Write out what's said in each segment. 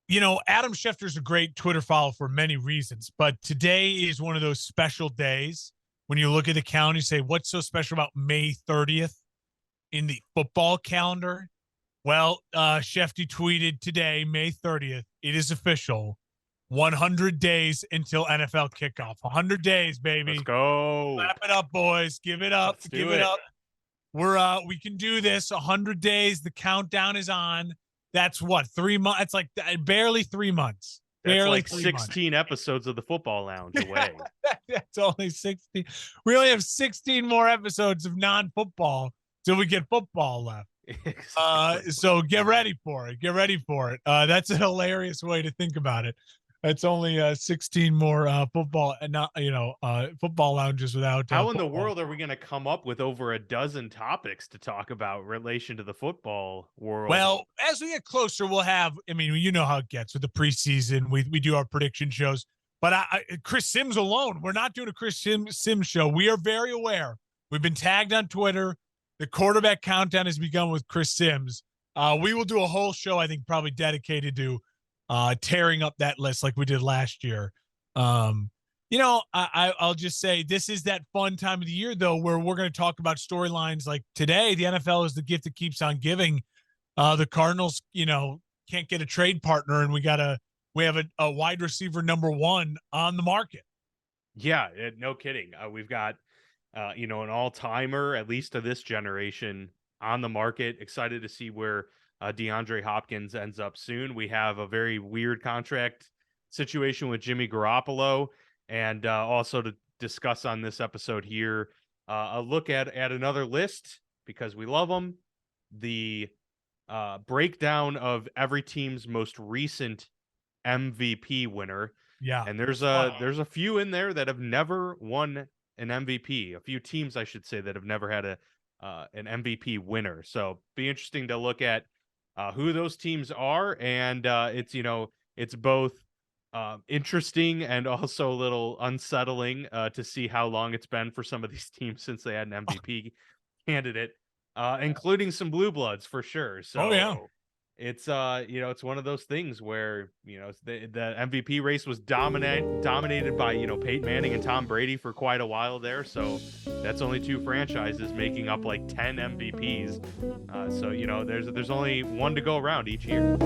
Adam Schefter's a great Twitter follow for many reasons, but today is one of those special days when you look at the calendar, you say, what's so special about May 30th in the football calendar? Well, Shefty tweeted today, May 30th, it is official. 100 days until NFL kickoff. 100 days, Let's baby. go. Clap it up, boys. Give it up. Let's Give do it it. up. We can do this. 100 days. The countdown is on. That's what, 3 months? It's like barely 3 months. That's Barely like 3 months. 16 episodes of the Football Lounge away. That's only 16. We only have 16 more episodes of non-football till we get football left. Exactly. So get ready for it. Get ready for it. That's a hilarious way to think about it. It's only 16 more football, not football lounges without. How in the football. world are we going to come up with over a dozen topics to talk about in relation to the football world? Well, as we get closer, we'll have. I mean, you know how it gets with the preseason. We do our prediction shows, but Chris Sims alone, we're not doing a Chris Sims show. We are very aware. We've been tagged on Twitter. The quarterback countdown has begun with Chris Sims. We will do a whole show, I think, probably dedicated to tearing up that list like we did last year. I'll just say this is that fun time of the year, though, where we're going to talk about storylines like today. The NFL is the gift that keeps on giving. The Cardinals, can't get a trade partner, and we have a wide receiver number one on the market. Yeah, no kidding. We've got, an all-timer, at least to this generation, on the market. Excited to see where DeAndre Hopkins ends up soon. We have a very weird contract situation with Jimmy Garoppolo, and also to discuss on this episode here, a look at another list because we love them. The breakdown of every team's most recent MVP winner. Yeah. And there's a few in there that have never won an MVP. A few teams, I should say, that have never had an MVP winner. So be interesting to look at who those teams are, and it's both interesting and also a little unsettling to see how long it's been for some of these teams since they had an MVP candidate, including some blue bloods for sure. So Oh yeah. it's it's one of those things where the MVP race was dominated by Peyton Manning and Tom Brady for quite a while there. So that's only two franchises making up like 10 MVPs. So there's only one to go around each year.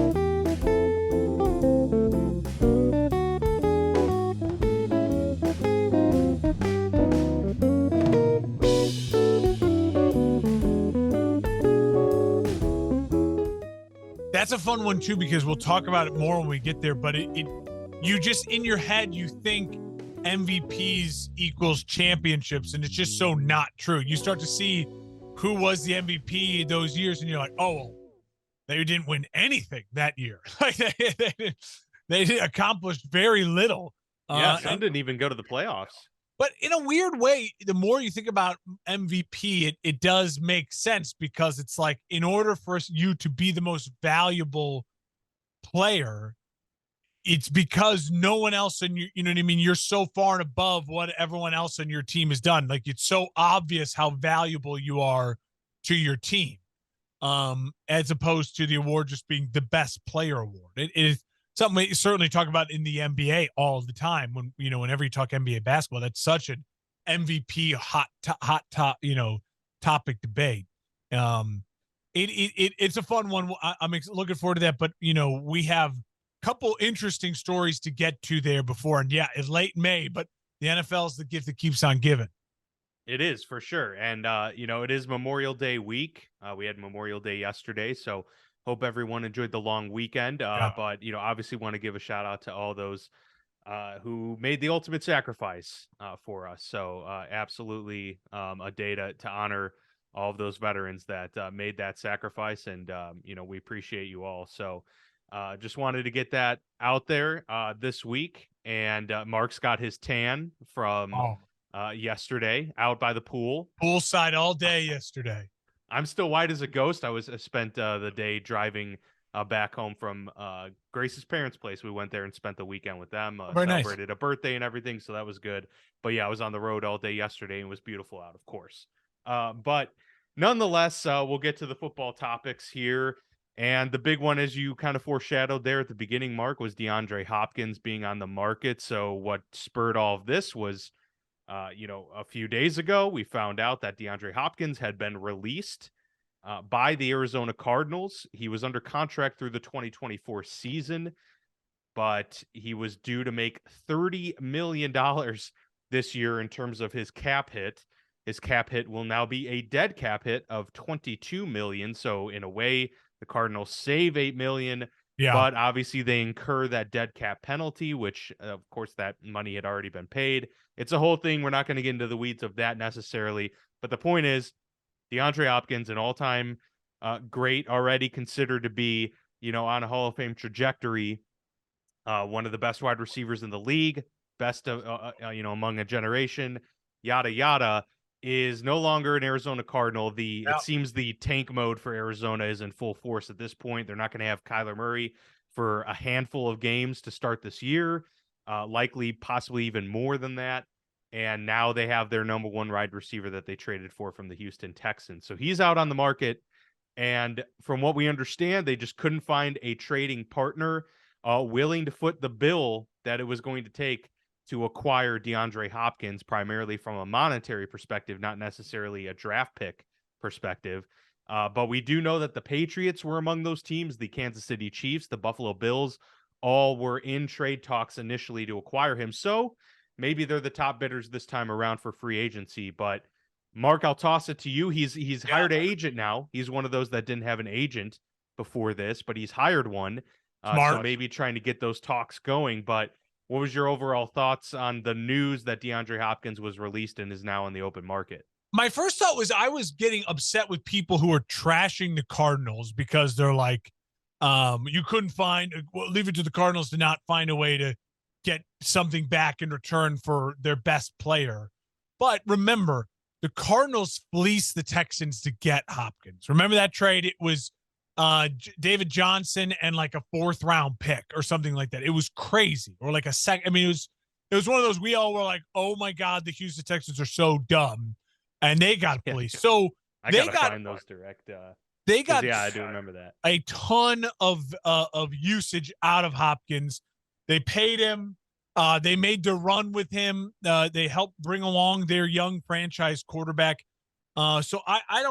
That's a fun one too, because we'll talk about it more when we get there. But you just in your head, you think MVPs equals championships, and it's just so not true. You start to see who was the MVP those years, and you're like, oh, well, they didn't win anything that year. Like they accomplished very little. Yeah, some didn't even go to the playoffs. But in a weird way, the more you think about MVP, it does make sense, because it's like, in order for you to be the most valuable player, it's because no one else in you know what I mean? You're so far and above what everyone else on your team has done. Like, it's so obvious how valuable you are to your team, as opposed to the award just being the best player award. It is something we certainly talk about in the NBA all the time. Whenever you talk NBA basketball, that's such an MVP hot top, topic debate. It's a fun one. I'm looking forward to that. But we have a couple interesting stories to get to there before. And yeah, it's late May, but the NFL is the gift that keeps on giving. It is for sure. And, it is Memorial Day week. We had Memorial Day yesterday. So hope everyone enjoyed the long weekend. Yeah. But, obviously want to give a shout out to all those who made the ultimate sacrifice for us. So absolutely a day to honor all of those veterans that made that sacrifice. And, we appreciate you all. So just wanted to get that out there this week. And Mark's got his tan from yesterday out by the pool. Poolside all day yesterday. I'm still white as a ghost. I spent the day driving back home from Grace's parents' place. We went there and spent the weekend with them. Very celebrated nice. a birthday and everything, so that was good. But yeah, I was on the road all day yesterday and it was beautiful out, of course. But nonetheless, we'll get to the football topics here. And the big one, as you kind of foreshadowed there at the beginning, Mark, was DeAndre Hopkins being on the market. So what spurred all of this was, a few days ago, we found out that DeAndre Hopkins had been released by the Arizona Cardinals. He was under contract through the 2024 season, but he was due to make $30 million this year in terms of his cap hit. His cap hit will now be a dead cap hit of $22 million. So in a way, the Cardinals save $8 million, Yeah. but obviously they incur that dead cap penalty, which of course that money had already been paid. It's a whole thing. We're not going to get into the weeds of that necessarily, but the point is, DeAndre Hopkins, an all-time great, already considered to be, on a Hall of Fame trajectory, one of the best wide receivers in the league, best of, among a generation, yada yada, is no longer an Arizona Cardinal. Yeah. It seems the tank mode for Arizona is in full force at this point. They're not going to have Kyler Murray for a handful of games to start this year, likely possibly even more than that. And now they have their number one wide receiver that they traded for from the Houston Texans. So he's out on the market. And from what we understand, they just couldn't find a trading partner willing to foot the bill that it was going to take to acquire DeAndre Hopkins, primarily from a monetary perspective, not necessarily a draft pick perspective. But we do know that the Patriots were among those teams, the Kansas City Chiefs, the Buffalo Bills, all were in trade talks initially to acquire him. So maybe they're the top bidders this time around for free agency. But Mark, I'll toss it to you. He's hired an agent now. He's one of those that didn't have an agent before this, but he's hired one. So maybe trying to get those talks going. But what was your overall thoughts on the news that DeAndre Hopkins was released and is now in the open market? My first thought was I was getting upset with people who are trashing the Cardinals because they're like, you couldn't leave it to the Cardinals to not find a way to get something back in return for their best player. But remember, the Cardinals fleeced the Texans to get Hopkins. Remember that trade? It was David Johnson and like a 4th round pick or something like that. It was crazy. Or like a second. I mean, it was one of those, we all were like, oh my God, the Houston Texans are so dumb. And they got fleeced. So I gotta find those direct. They got, yeah, I do remember that. A ton of usage out of Hopkins. They paid him. They made their run with him. They helped bring along their young franchise quarterback. So I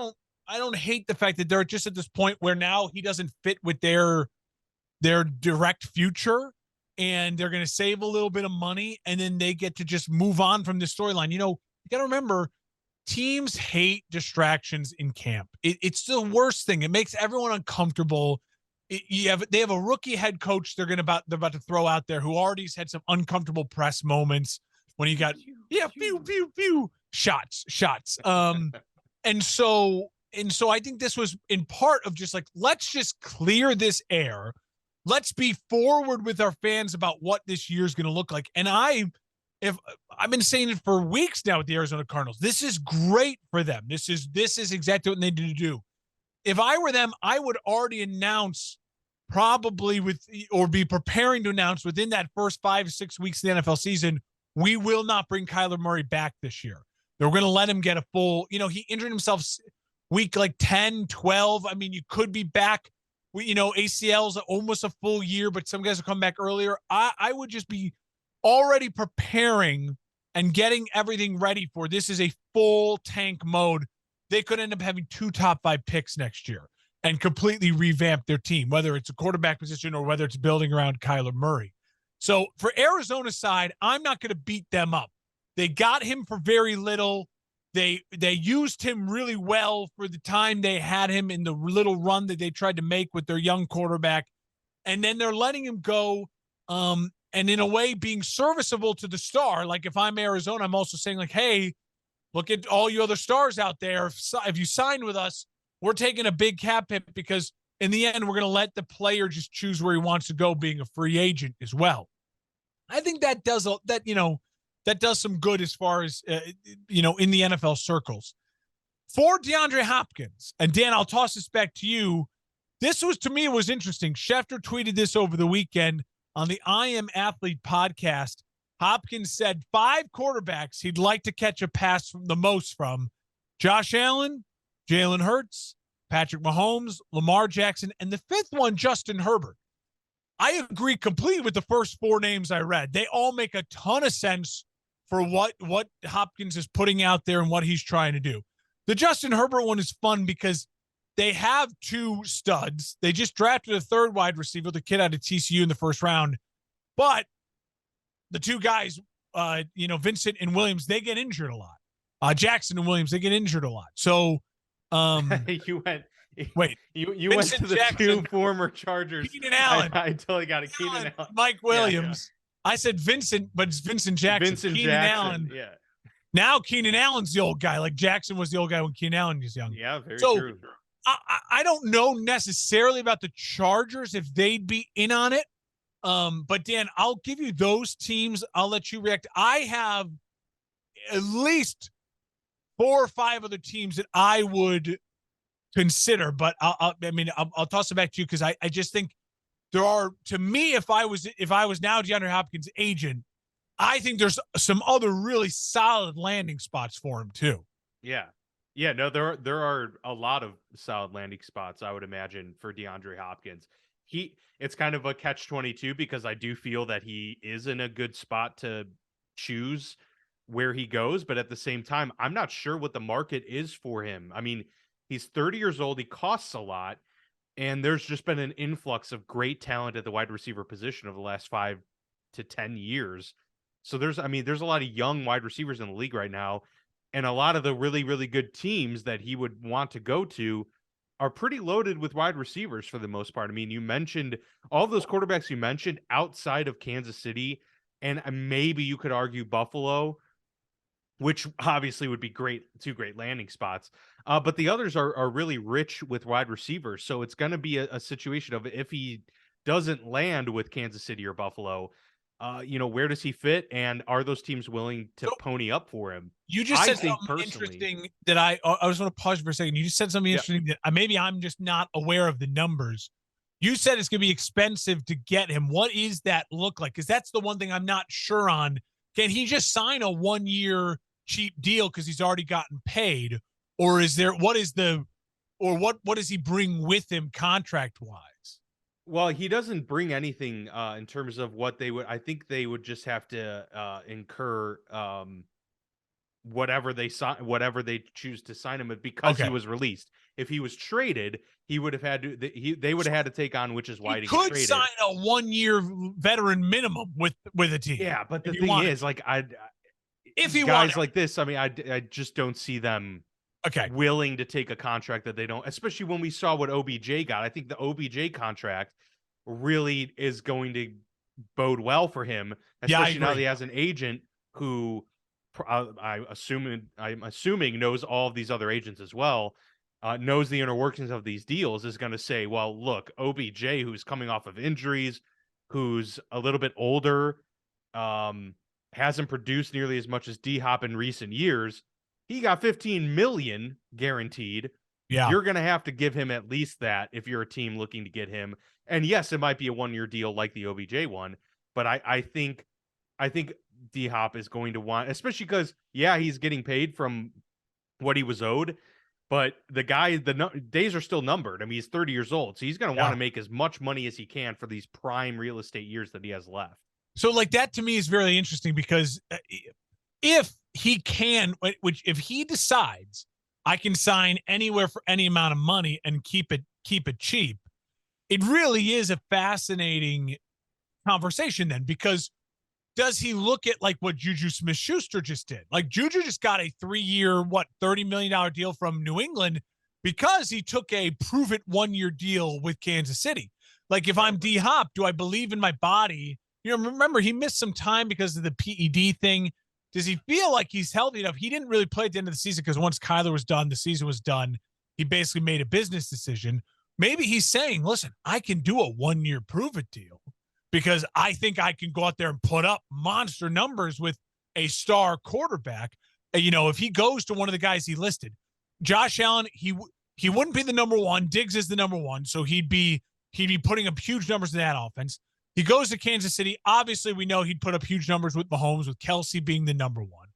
don't hate the fact that they're just at this point where now he doesn't fit with their direct future, and they're going to save a little bit of money, and then they get to just move on from the storyline. You got to remember, teams hate distractions in camp. It's the worst thing. It makes everyone uncomfortable. They have a rookie head coach they're about to throw out there who already has had some uncomfortable press moments when you got shots. And so I think this was in part of just like, let's just clear this air. Let's be forward with our fans about what this year is going to look like. And I've been saying it for weeks now with the Arizona Cardinals. This is great for them. This is exactly what they need to do. If I were them, I would already announce be preparing to announce within that first 5 to 6 weeks of the NFL season, we will not bring Kyler Murray back this year. They're going to let him get a full, he injured himself week like 10, 12. I mean, you could be back, ACL's almost a full year, but some guys will come back earlier. I would just be already preparing and getting everything ready for this is a full tank mode. They could end up having 2 top 5 picks next year and completely revamp their team, whether it's a quarterback position or whether it's building around Kyler Murray. So for Arizona's side, I'm not going to beat them up. They got him for very little. They used him really well for the time they had him in the little run that they tried to make with their young quarterback. And then they're letting him go. And in a way being serviceable to the star. Like if I'm Arizona, I'm also saying like, hey, look at all you other stars out there. If you sign with us, we're taking a big cap hit because in the end, we're going to let the player just choose where he wants to go being a free agent as well. I think that does some good as far as, in the NFL circles. For DeAndre Hopkins, and Dan, I'll toss this back to you. To me, it was interesting. Schefter tweeted this over the weekend on the I Am Athlete podcast. Hopkins said 5 quarterbacks he'd like to catch a pass the most from: Josh Allen, Jalen Hurts, Patrick Mahomes, Lamar Jackson, and the fifth one, Justin Herbert. I agree completely with the first four names I read. They all make a ton of sense for what Hopkins is putting out there and what he's trying to do. The Justin Herbert one is fun because they have two studs. They just drafted a third wide receiver, the kid out of TCU in the first round. But the two guys, Vincent and Williams, they get injured a lot. Jackson and Williams, they get injured a lot. So you went wait. You went to the Jackson, two former Chargers. Keenan Allen. I totally got it. Keenan Allen. Mike Williams. Yeah. I said Vincent, but it's Vincent Jackson. Keenan Allen. Yeah. Now Keenan Allen's the old guy. Like Jackson was the old guy when Keenan Allen was young. Yeah, very true. I don't know necessarily about the Chargers if they'd be in on it. But Dan, I'll give you those teams. I'll let you react. I have at least 4 or 5 other teams that I would consider, but I'll toss it back to you because I just think there are, to me, if I was now DeAndre Hopkins' agent, I think there's some other really solid landing spots for him too. Yeah. No, there are a lot of solid landing spots, I would imagine, for DeAndre Hopkins. It's kind of a catch-22 because I do feel that he is in a good spot to choose where he goes, but at the same time, I'm not sure what the market is for him. I mean, he's 30 years old, he costs a lot, and there's just been an influx of great talent at the wide receiver position over the last 5 to 10 years. So there's a lot of young wide receivers in the league right now, and a lot of the really, really good teams that he would want to go to are pretty loaded with wide receivers for the most part. I mean, you mentioned all those quarterbacks you mentioned outside of Kansas City, and maybe you could argue Buffalo, which obviously would be two great landing spots. But the others are really rich with wide receivers. So it's going to be a situation of, if he doesn't land with Kansas City or Buffalo, where does he fit? And are those teams willing to pony up for him? You just said something interesting that I just want to pause for a second. You just said something interesting that maybe I'm just not aware of the numbers. You said it's going to be expensive to get him. What is that look like? Because that's the one thing I'm not sure on. Can he just sign a 1-year cheap deal because he's already gotten paid, or what does he bring with him contract wise? Well, he doesn't bring anything in terms of what they would. I think they would just have to incur whatever they choose to sign him with, because he was released. If he was traded, he would have had to. They would have had to take on, which is why he could traded. Sign a 1-year veteran minimum with a team. Yeah, but the thing is, like, if he guys like this, I mean, I just don't see them willing to take a contract that they don't, especially when we saw what OBJ got. I think the OBJ contract really is going to bode well for him, especially now that he has an agent who I'm assuming knows all of these other agents as well, knows the inner workings of these deals, is going to say, well, look, OBJ, who's coming off of injuries, who's a little bit older, hasn't produced nearly as much as D-Hop in recent years. He got $15 million guaranteed. Yeah. You're going to have to give him at least that if you're a team looking to get him. And yes, it might be a 1-year deal like the OBJ one, but I think D-Hop is going to want, especially because, he's getting paid from what he was owed, but the guy, days are still numbered. I mean, he's 30 years old, so he's going to want to make as much money as he can for these prime real estate years that he has left. So, like, that to me is very interesting because if he can, if he decides I can sign anywhere for any amount of money and keep it cheap, it really is a fascinating conversation then, because does he look at like what Juju Smith-Schuster just did? Like, Juju just got a 3-year, $30 million deal from New England because he took a prove it 1-year deal with Kansas City. Like, if I'm D-Hop, do I believe in my body? Remember, he missed some time because of the PED thing. Does he feel like he's healthy enough? He didn't really play at the end of the season because once Kyler was done, the season was done. He basically made a business decision. Maybe he's saying, listen, I can do a 1-year prove-it deal because I think I can go out there and put up monster numbers with a star quarterback. If he goes to one of the guys he listed, Josh Allen, he wouldn't be the number one. Diggs is the number one, so he'd be putting up huge numbers in that offense. He goes to Kansas City. Obviously, we know he'd put up huge numbers with Mahomes, with Kelsey being the number one.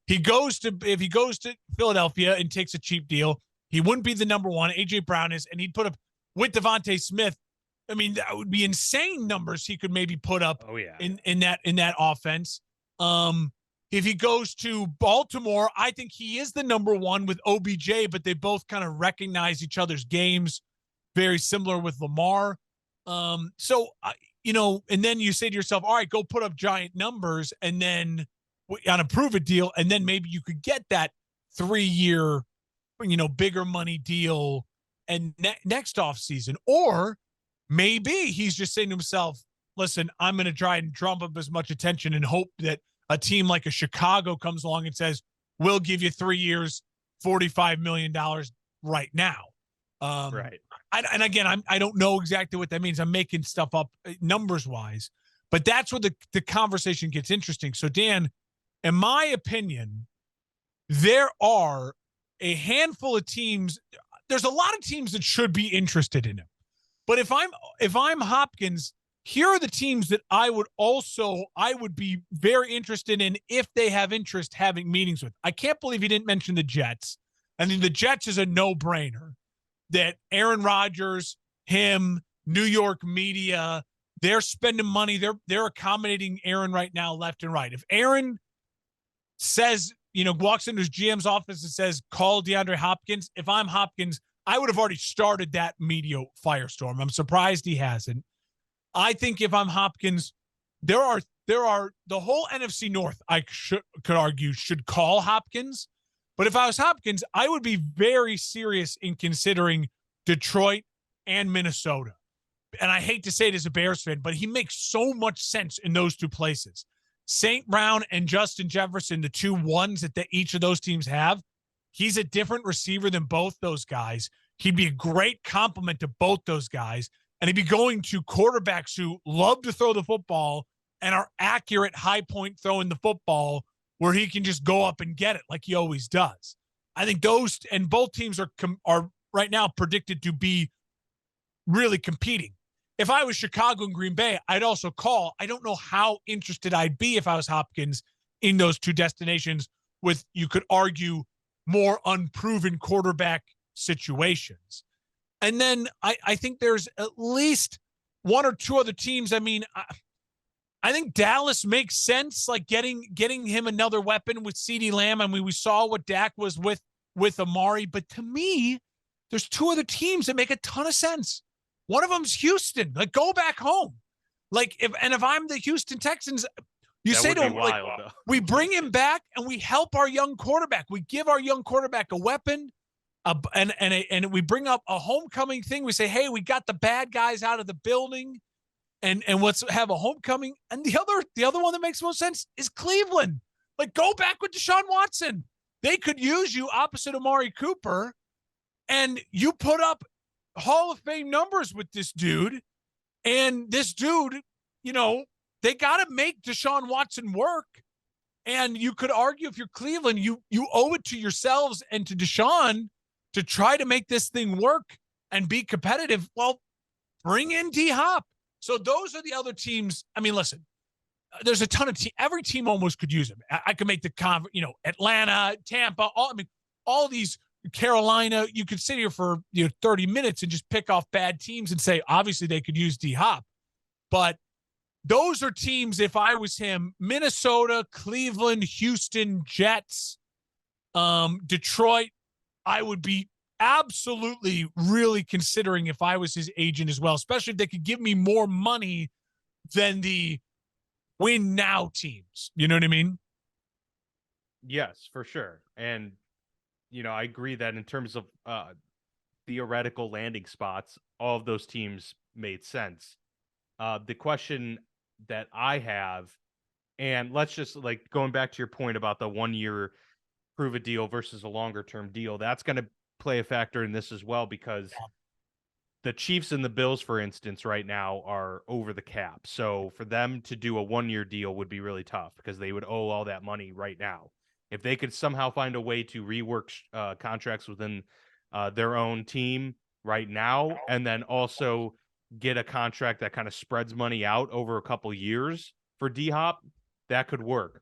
If he goes to Philadelphia and takes a cheap deal, He wouldn't be the number one. AJ Brown is, and he'd put up with Devontae Smith. I mean, that would be insane numbers he could maybe put up Oh yeah. in that offense. If he goes to Baltimore, I think he is the number one with OBJ, but they both kind of recognize each other's games, very similar with Lamar. So and then you say to yourself, all right, go put up giant numbers and then on a prove it deal, and then maybe you could get that 3-year, bigger money deal and next off season. Or maybe he's just saying to himself, listen, I'm going to try and drum up as much attention and hope that a team like a Chicago comes along and says, we'll give you 3 years, $45 million right now. Right. And again, I don't know exactly what that means. I'm making stuff up numbers wise, but that's where the conversation gets interesting. So Dan, in my opinion, there are a handful of teams. There's a lot of teams that should be interested in him. But if I'm Hopkins, here are the teams that I would be very interested in if they have interest having meetings with. I can't believe he didn't mention the Jets. I mean, the Jets is a no-brainer. That Aaron Rodgers, him, New York media, they're spending money. They're accommodating Aaron right now, left and right. If Aaron says, walks into his GM's office and says, call DeAndre Hopkins, if I'm Hopkins, I would have already started that media firestorm. I'm surprised he hasn't. I think if I'm Hopkins, there are the whole NFC North, could argue, should call Hopkins. But if I was Hopkins, I would be very serious in considering Detroit and Minnesota. And I hate to say it as a Bears fan, but he makes so much sense in those two places. St. Brown and Justin Jefferson, the two ones that each of those teams have, he's a different receiver than both those guys. He'd be a great complement to both those guys. And he'd be going to quarterbacks who love to throw the football and are accurate, high point throwing the football where he can just go up and get it like he always does. I think those and both teams are right now predicted to be really competing. If I was Chicago and Green Bay, I'd also call. I don't know how interested I'd be if I was Hopkins in those two destinations with, you could argue, more unproven quarterback situations. And then I think there's at least one or two other teams. I mean, I think Dallas makes sense, like getting him another weapon with CeeDee Lamb. I mean, we saw what Dak was with Amari, but to me, there's two other teams that make a ton of sense. One of them's Houston. Like, go back home. Like, if I'm the Houston Texans, you say to him, like, we bring him back and we help our young quarterback. We give our young quarterback a weapon, and we bring up a homecoming thing. We say, hey, we got the bad guys out of the building. And let's have a homecoming. And the other one that makes most sense is Cleveland. Like, go back with Deshaun Watson. They could use you opposite Amari Cooper, and you put up Hall of Fame numbers with this dude. And this dude, they got to make Deshaun Watson work. And you could argue, if you're Cleveland, you owe it to yourselves and to Deshaun to try to make this thing work and be competitive. Well, bring in D-Hop. So those are the other teams. I mean, listen, there's a ton of every team almost could use him. I could make the Atlanta, Tampa, all these, Carolina. You could sit here for 30 minutes and just pick off bad teams and say, obviously they could use D-Hop. But those are teams, if I was him: Minnesota, Cleveland, Houston, Jets, Detroit. I would be absolutely really considering if I was his agent as well, especially if they could give me more money than the win now teams. You know what I mean? Yes, for sure. And, I agree that in terms of theoretical landing spots, all of those teams made sense. The question that I have, and let's just, like, going back to your point about the 1 year prove a deal versus a longer term deal, that's going to play a factor in this as well, because the Chiefs and the Bills, for instance, right now are over the cap. So for them to do a 1 year deal would be really tough because they would owe all that money right now. If they could somehow find a way to rework contracts within their own team right now, and then also get a contract that kind of spreads money out over a couple years for D-Hop, that could work.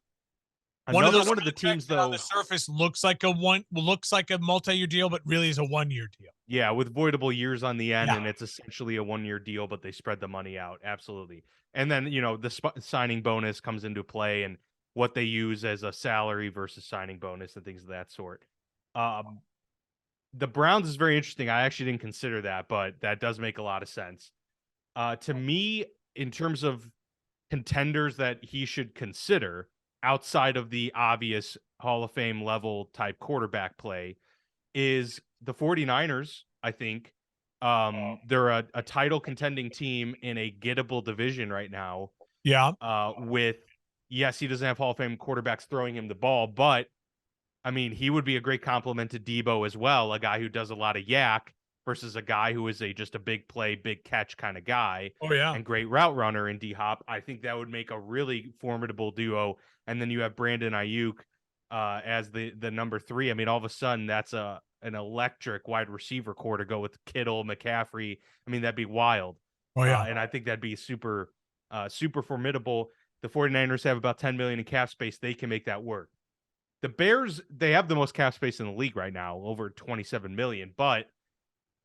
One of Another those one of the contracts teams, that on though, the surface looks like a multi-year deal, but really is a 1-year deal. yeah, with voidable years on the end, Yeah. and it's essentially a 1-year deal, but they spread the money out. Absolutely. And then, the signing bonus comes into play and what they use as a salary versus signing bonus and things of that sort. Um, the Browns is very interesting. I actually didn't consider that, but that does make a lot of sense. To me, in terms of contenders that he should consider outside of the obvious Hall of Fame level type quarterback play is the 49ers, I think. They're a title contending team in a gettable division right now. Yeah. With, yes, he doesn't have Hall of Fame quarterbacks throwing him the ball, but I mean, he would be a great compliment to Debo as well, a guy who does a lot of yak versus a guy who is just a big play, big catch kind of guy Oh yeah. and great route runner in D Hop. I think that would make a really formidable duo. And then you have Brandon Ayuk as the number 3. I mean, all of a sudden that's an electric wide receiver core to go with Kittle, McCaffrey. I mean, that'd be wild. Oh yeah. And I think that'd be super formidable. The 49ers have about 10 million in cap space. They can make that work. The Bears, they have the most cap space in the league right now, over 27 million, but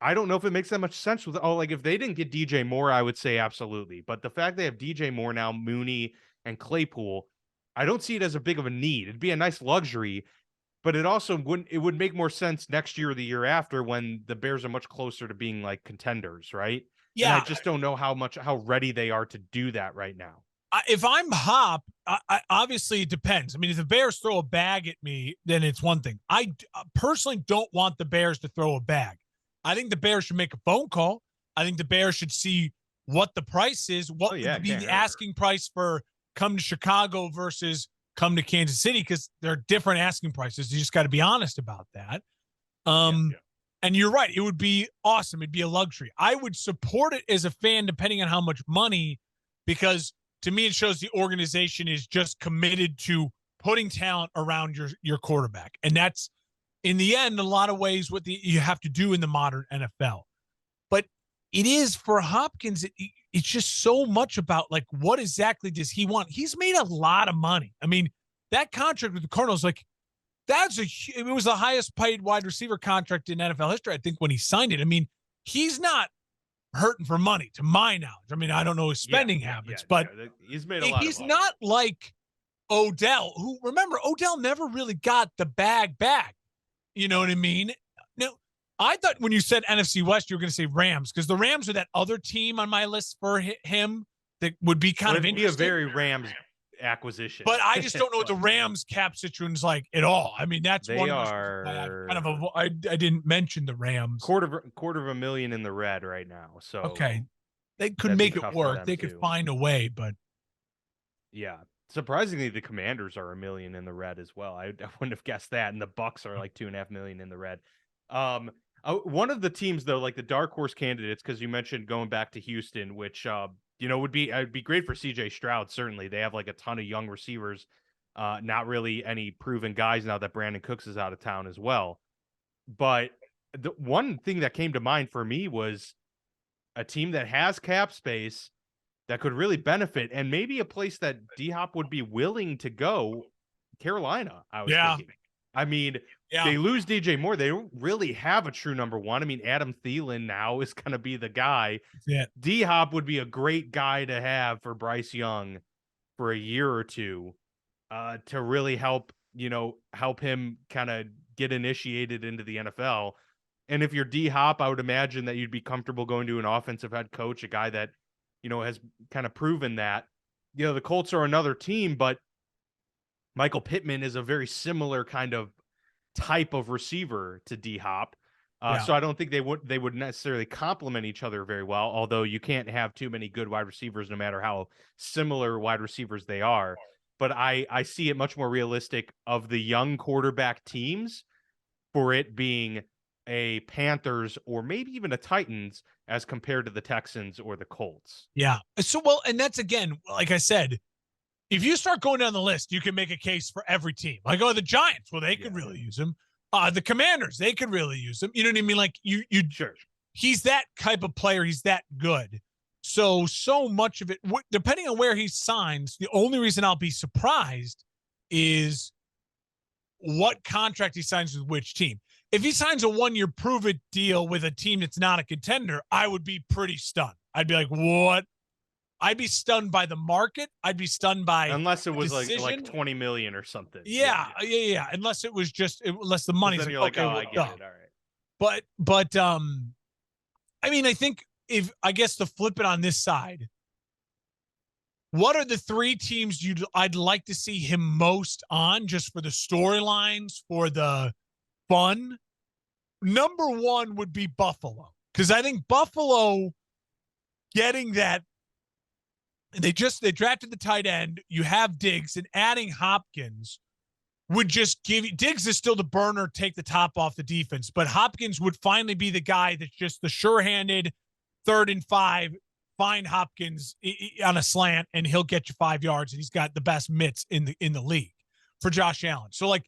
I don't know if it makes that much sense with, like if they didn't get DJ Moore, I would say absolutely. But the fact they have DJ Moore now, Mooney and Claypool, I don't see it as a big of a need. It'd be a nice luxury, but it also would make more sense next year or the year after when the Bears are much closer to being like contenders, right? And I Yeah. just don't know how ready they are to do that right now. If I'm Hop, obviously it depends. I mean, if the Bears throw a bag at me, then it's one thing. I personally don't want the Bears to throw a bag. I think the Bears should make a phone call. I think the Bears should see what the price is, what would be the asking price for come to Chicago versus come to Kansas City, because they're different asking prices. You just got to be honest about that. And you're right. It would be awesome. It'd be a luxury. I would support it as a fan, depending on how much money, because to me, it shows the organization is just committed to putting talent around your quarterback. And that's, in the end, in a lot of ways, what you have to do in the modern NFL. But it is for Hopkins, it's just so much about, like, what exactly does he want? He's made a lot of money. I mean, that contract with the Cardinals, like, it was the highest paid wide receiver contract in NFL history, I think, when he signed it. I mean, he's not hurting for money, to my knowledge. I mean, I don't know his spending habits, but he's made a lot he's of money. not like Odell, who, remember, Odell never really got the bag back. You know what I mean? Now, I thought when you said NFC West, you were going to say Rams, because the Rams are that other team on my list for him that would be kind of interesting. Be a very Rams acquisition, but I just don't know what the Rams cap situation is like at all. I mean, that's they one of are kind of I didn't mention the Rams. quarter of $250,000 in the red right now. So okay, they could make it work. They could find a way, but yeah. Surprisingly, the Commanders are $1 million in the red as well. I wouldn't have guessed that, and the Bucks are like $2.5 million in the red. One of the teams, though, like the dark horse candidates, because you mentioned going back to Houston, which would be great for CJ Stroud. Certainly, they have like a ton of young receivers, not really any proven guys now that Brandon Cooks is out of town as well. But the one thing that came to mind for me was a team that has cap space that could really benefit, and maybe a place that D-Hop would be willing to go, Carolina, I was thinking. I mean, they lose DJ Moore. They don't really have a true number one. I mean, Adam Thielen now is going to be the guy. Yeah. D-Hop would be a great guy to have for Bryce Young for a year or two to really help him kind of get initiated into the NFL. And if you're D-Hop, I would imagine that you'd be comfortable going to an offensive head coach, a guy that has kind of proven that. The Colts are another team, but Michael Pittman is a very similar kind of type of receiver to D-Hop. So I don't think they would necessarily complement each other very well, although you can't have too many good wide receivers no matter how similar wide receivers they are. But I see it much more realistic of the young quarterback teams for it being a Panthers or maybe even a Titans as compared to the Texans or the Colts. Yeah. So, and that's, again, like I said, if you start going down the list, you can make a case for every team. Like, the Giants, well, they could really use him. The Commanders, they could really use him. You know what I mean? Like, sure. He's that type of player. He's that good. So much of it, depending on where he signs, the only reason I'll be surprised is what contract he signs with which team. If he signs a 1-year prove-it deal with a team that's not a contender, I would be pretty stunned. I'd be like, what? I'd be stunned by the market. I'd be stunned by unless it was decision. like 20 million or something. Yeah. Unless it was unless the money's like, okay, oh, well, I get it. All right. But I mean, I think to flip it on this side, what are the 3 teams I'd like to see him most on, just for the storylines, for the fun? Number 1 would be Buffalo, because I think Buffalo getting that, they drafted the tight end. You have Diggs, and adding Hopkins would just give you, Diggs is still the burner, take the top off the defense, but Hopkins would finally be the guy that's just the sure-handed 3rd and 5. Find Hopkins on a slant and he'll get you 5 yards, and he's got the best mitts in the league for Josh Allen. So, like,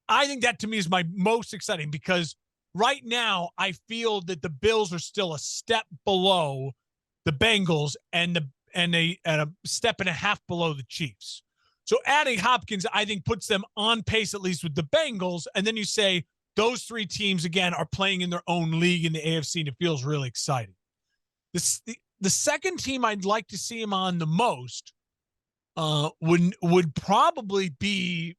I think that to me is my most exciting, because right now I feel that the Bills are still a step below the Bengals and a step and a half below the Chiefs. So adding Hopkins, I think, puts them on pace, at least with the Bengals. And then you say those 3 teams, again, are playing in their own league in the AFC, and it feels really exciting. The second team I'd like to see him on the most would probably be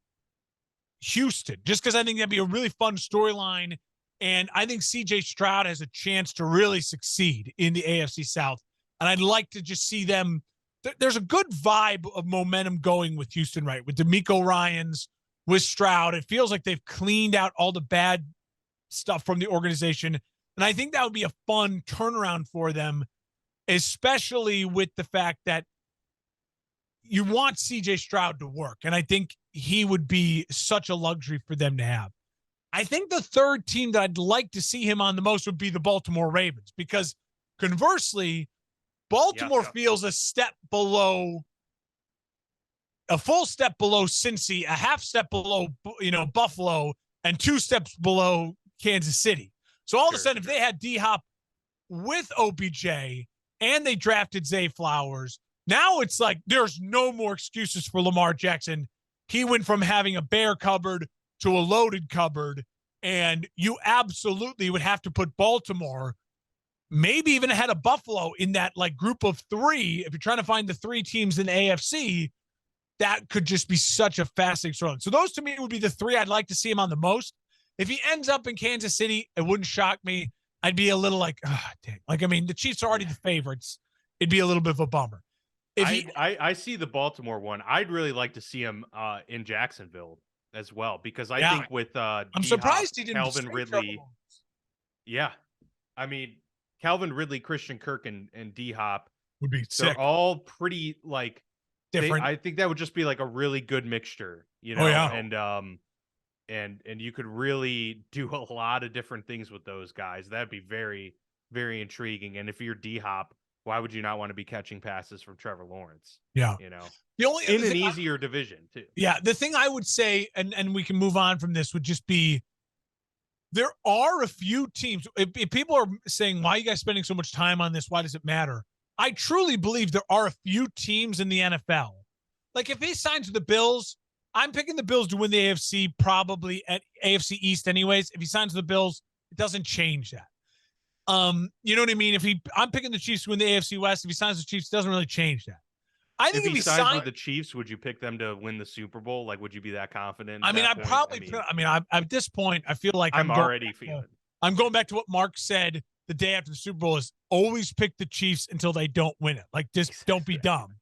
Houston, just because I think that'd be a really fun storyline. And I think CJ Stroud has a chance to really succeed in the AFC South. And I'd like to just see them. There's a good vibe of momentum going with Houston, right? With DeMeco Ryans, with Stroud. It feels like they've cleaned out all the bad stuff from the organization. And I think that would be a fun turnaround for them, especially with the fact that you want CJ Stroud to work. And I think he would be such a luxury for them to have. I think the third team that I'd like to see him on the most would be the Baltimore Ravens, because conversely, Baltimore feels a full step below Cincy, a half step below, Buffalo, and 2 steps below Kansas City. So all of a sudden, if they had D-Hop with OBJ and they drafted Zay Flowers, now it's like there's no more excuses for Lamar Jackson. He went from having a bare cupboard to a loaded cupboard, and you absolutely would have to put Baltimore, maybe even ahead of Buffalo, in that like group of 3. If you're trying to find the 3 teams in the AFC, that could just be such a fascinating story. So those to me would be the 3 I'd like to see him on the most. If he ends up in Kansas City, it wouldn't shock me. I'd be a little like, dang. Like, I mean, the Chiefs are already the favorites. It'd be a little bit of a bummer. I see the Baltimore one. I'd really like to see him in Jacksonville as well, because I think with I'm surprised he didn't Calvin Ridley. Yeah. I mean, Calvin Ridley, Christian Kirk, and D-Hop would be sick. They're all pretty like different. I think that would just be like a really good mixture, and you could really do a lot of different things with those guys. That'd be very, very intriguing. And if you're D-Hop, why would you not want to be catching passes from Trevor Lawrence? Yeah. The only in an easier division too. Yeah. The thing I would say, and we can move on from this, would just be there are a few teams. If people are saying, why are you guys spending so much time on this? Why does it matter? I truly believe there are a few teams in the NFL. Like if he signs with the Bills, I'm picking the Bills to win the AFC, probably at AFC East anyways. If he signs with the Bills, it doesn't change that. You know what I mean? I'm picking the Chiefs to win the AFC West. If he signs with the Chiefs, it doesn't really change that. I think if he signs with the Chiefs, would you pick them to win the Super Bowl? Like, would you be that confident? I mean, at this point, I feel like I'm already feeling. I'm going back to what Mark said the day after the Super Bowl: is always pick the Chiefs until they don't win it. Like, just don't be dumb.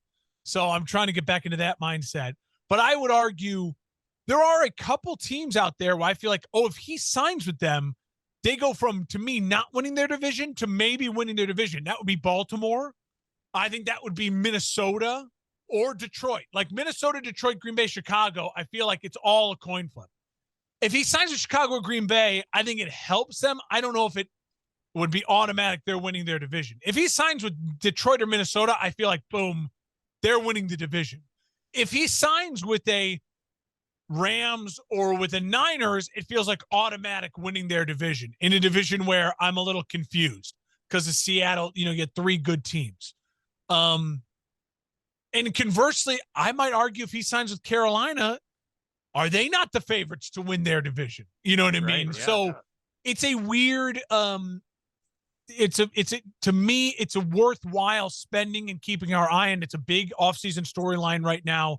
So I'm trying to get back into that mindset. But I would argue there are a couple teams out there where I feel like, if he signs with them, they go from, to me, not winning their division to maybe winning their division. That would be Baltimore. I think that would be Minnesota or Detroit. Like Minnesota, Detroit, Green Bay, Chicago, I feel like it's all a coin flip. If he signs with Chicago or Green Bay, I think it helps them. I don't know if it would be automatic they're winning their division. If he signs with Detroit or Minnesota, I feel like, boom, they're winning the division. If he signs with a Rams or with the Niners, it feels like automatic winning their division, in a division where I'm a little confused because of Seattle, you get 3 good teams. And conversely, I might argue if he signs with Carolina, are they not the favorites to win their division? You know what I mean? Right. Yeah. So it's a weird, to me, it's a worthwhile spending and keeping our eye on. It's a big offseason storyline right now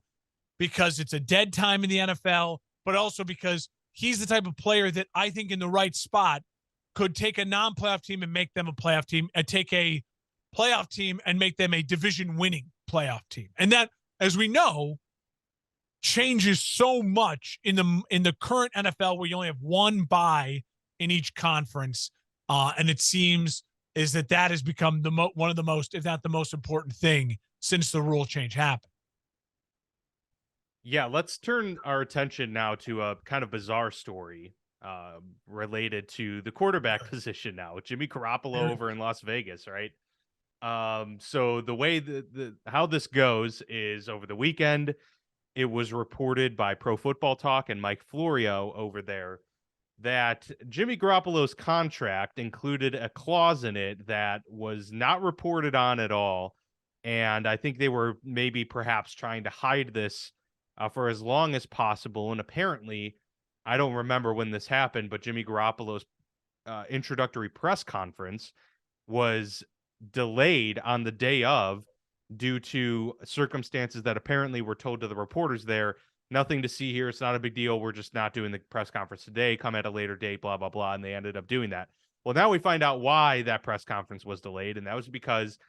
because it's a dead time in the NFL, but also because he's the type of player that I think in the right spot could take a non-playoff team and make them a playoff team, and take a playoff team and make them a division winning playoff team. And that, as we know, changes so much in the current NFL, where you only have one bye in each conference. And it seems is that has become one of the most, if not the most important thing since the rule change happened. Yeah, let's turn our attention now to a kind of bizarre story related to the quarterback position now. Jimmy Garoppolo over in Las Vegas, right? So the way how this goes is, over the weekend, it was reported by Pro Football Talk and Mike Florio over there that Jimmy Garoppolo's contract included a clause in it that was not reported on at all. And I think they were maybe perhaps trying to hide this for as long as possible. And apparently, I don't remember when this happened, but Jimmy Garoppolo's introductory press conference was delayed on the day of, due to circumstances that apparently were told to the reporters there. Nothing to see here. It's not a big deal. We're just not doing the press conference today. Come at a later date, blah, blah, blah. And they ended up doing that. Well, now we find out why that press conference was delayed. And that was because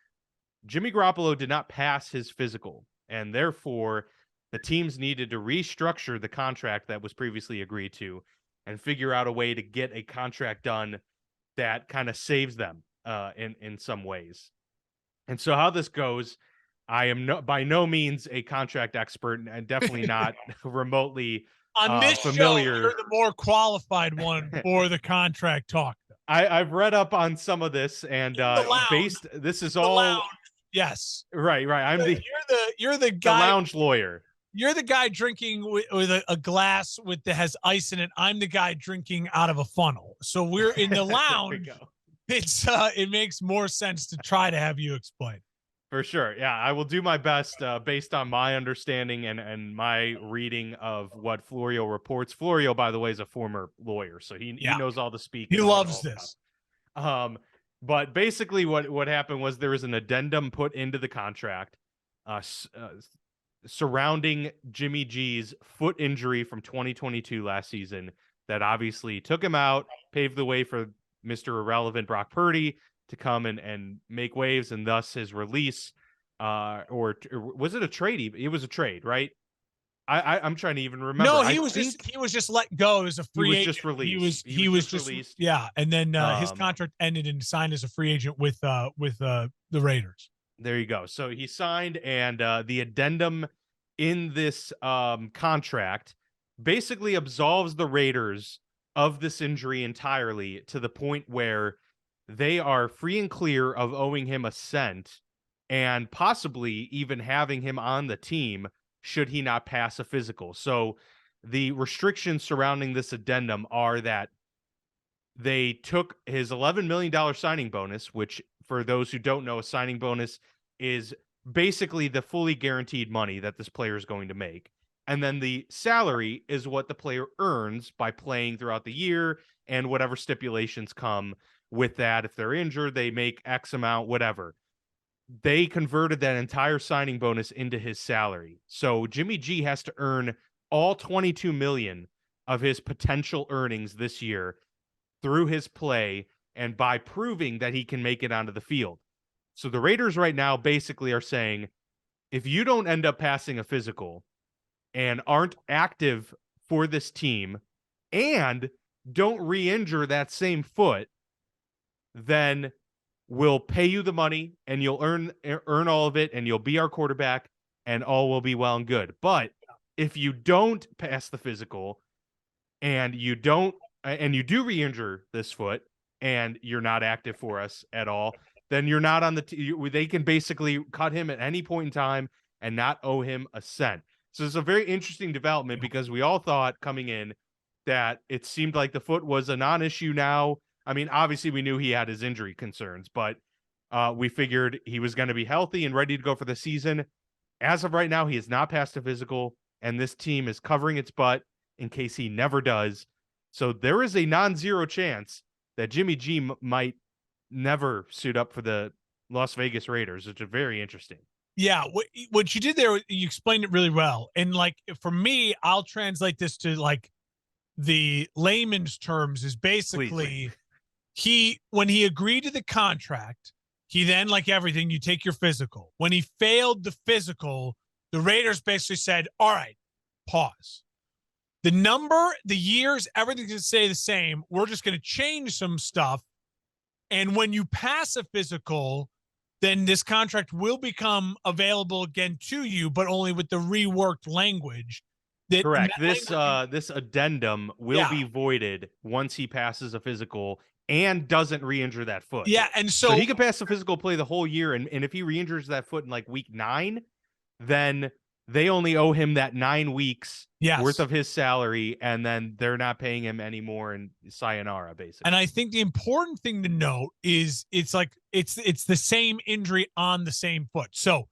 Jimmy Garoppolo did not pass his physical. And therefore, the teams needed to restructure the contract that was previously agreed to and figure out a way to get a contract done that kind of saves them in some ways. And so how this goes, I am by no means a contract expert, and definitely not remotely on this familiar. Show, you're the more qualified one for the contract talk. I've read up on some of this, and this is all lounge. Yes, right. You're the guy, the lounge lawyer. You're the guy drinking with a glass that has ice in it. I'm the guy drinking out of a funnel. So we're in the lounge. It's it makes more sense to try to have you explain. For sure. Yeah, I will do my best based on my understanding and my reading of what Florio reports. Florio, by the way, is a former lawyer, so he knows all the speak. He loves this. But basically what happened was there was an addendum put into the contract surrounding Jimmy G's foot injury from 2022 last season that obviously took him out, paved the way for Mr. Irrelevant Brock Purdy to come and make waves, and thus his release, or was it a trade? It was a trade, right? I'm trying to even remember. No, he was just let go as a free agent. He was just released. He was just released. Yeah, and then his contract ended and signed as a free agent with the Raiders. There you go. So he signed, and the addendum in this contract basically absolves the Raiders of this injury entirely, to the point where they are free and clear of owing him a cent, and possibly even having him on the team should he not pass a physical. So the restrictions surrounding this addendum are that they took his $11 million signing bonus, which, for those who don't know, a signing bonus is basically the fully guaranteed money that this player is going to make. And then the salary is what the player earns by playing throughout the year, and whatever stipulations come with that. If they're injured, they make X amount, whatever. They converted that entire signing bonus into his salary. So Jimmy G has to earn all $22 million of his potential earnings this year through his play, and by proving that he can make it onto the field. So the Raiders right now basically are saying, if you don't end up passing a physical and aren't active for this team and don't re-injure that same foot, then we'll pay you the money and you'll earn all of it, and you'll be our quarterback, and all will be well and good. But if you don't pass the physical and you do re-injure this foot and you're not active for us at all, then you're not on the team. They can basically cut him at any point in time and not owe him a cent. So it's a very interesting development, because we all thought coming in that it seemed like the foot was a non-issue now. I mean, obviously we knew he had his injury concerns, but we figured he was going to be healthy and ready to go for the season. As of right now, he has not passed a physical, and this team is covering its butt in case he never does. So there is a non-zero chance that Jimmy G might never suit up for the Las Vegas Raiders, which is very interesting. Yeah, what you did there, you explained it really well. And like for me, I'll translate this to like the layman's terms is basically when he agreed to the contract, he then, like everything, you take your physical. When he failed the physical, the Raiders basically said, all right, pause. The number, the years, everything's going to stay the same. We're just going to change some stuff. And when you pass a physical, then this contract will become available again to you, but only with the reworked language. Correct. This addendum will be voided once he passes a physical and doesn't re-injure that foot. Yeah, and so he could pass the physical, play the whole year, and if he re-injures that foot in like week 9, then they only owe him that 9 weeks worth of his salary, and then they're not paying him anymore, and sayonara, basically. And I think the important thing to note is it's the same injury on the same foot. So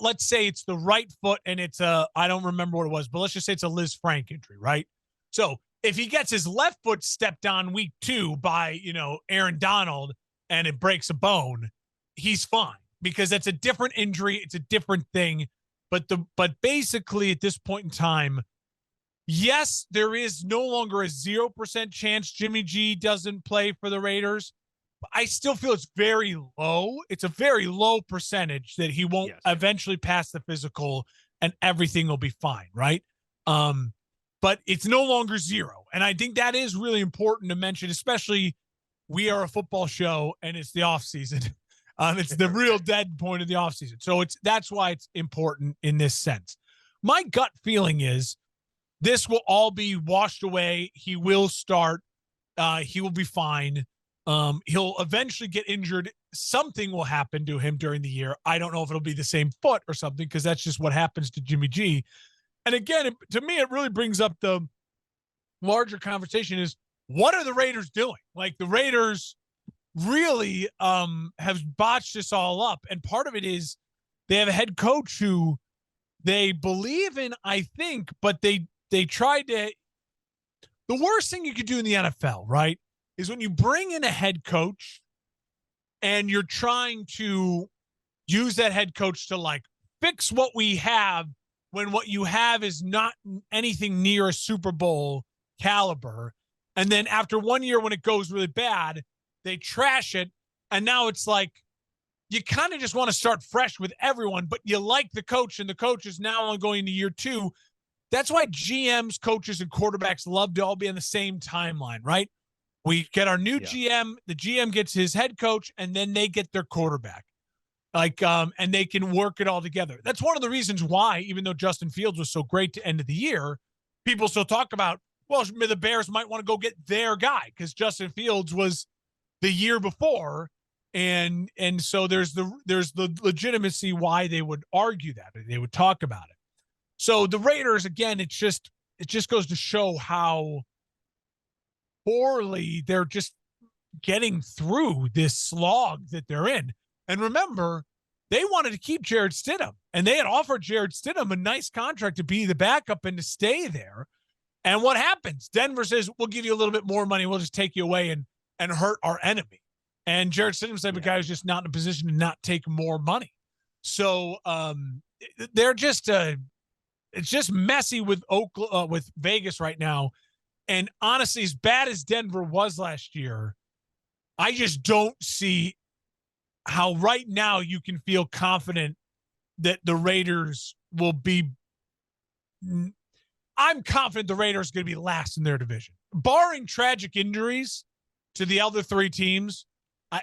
let's say it's the right foot and it's I don't remember what it was, but let's just say it's a Liz Frank injury, right? So if he gets his left foot stepped on week 2 by, Aaron Donald and it breaks a bone, he's fine because that's a different injury. It's a different thing. But basically at this point in time, yes, there is no longer a 0% chance Jimmy G doesn't play for the Raiders. But I still feel it's very low. It's a very low percentage that he won't eventually pass the physical and everything will be fine, right? But it's no longer 0. And I think that is really important to mention, especially we are a football show and it's the off season. It's the real dead point of the offseason. So that's why it's important in this sense. My gut feeling is this will all be washed away. He will start. He will be fine. He'll eventually get injured. Something will happen to him during the year. I don't know if it'll be the same foot or something because that's just what happens to Jimmy G. And again, to me, it really brings up the larger conversation is what are the Raiders doing? Like the Raiders really have botched this all up. And part of it is they have a head coach who they believe in, I think, but they tried to. The worst thing you could do in the NFL, right, is when you bring in a head coach and you're trying to use that head coach to like fix what we have when what you have is not anything near a Super Bowl caliber. And then after 1 year, when it goes really bad, they trash it. And now it's like, you kind of just want to start fresh with everyone, but you like the coach and the coach is now only going to year 2. That's why GMs, coaches, and quarterbacks love to all be on the same timeline, right? We get our new GM, the GM gets his head coach, and then they get their quarterback. And they can work it all together. That's one of the reasons why, even though Justin Fields was so great to end of the year, people still talk about, well, the Bears might want to go get their guy because Justin Fields was the year before. And so there's the legitimacy why they would argue that, they would talk about it. So the Raiders, again, it just goes to show how poorly they're just getting through this slog that they're in. And remember, they wanted to keep Jarrett Stidham, and they had offered Jarrett Stidham a nice contract to be the backup and to stay there. And what happens? Denver says, we'll give you a little bit more money. We'll just take you away and hurt our enemy. And Jarrett Stidham's type of guy is just not in a position to not take more money. So they're just it's just messy with with Vegas right now. And honestly, as bad as Denver was last year, I just don't see how right now you can feel confident that the Raiders will be. I'm confident the Raiders are going to be last in their division. Barring tragic injuries to the other 3 teams,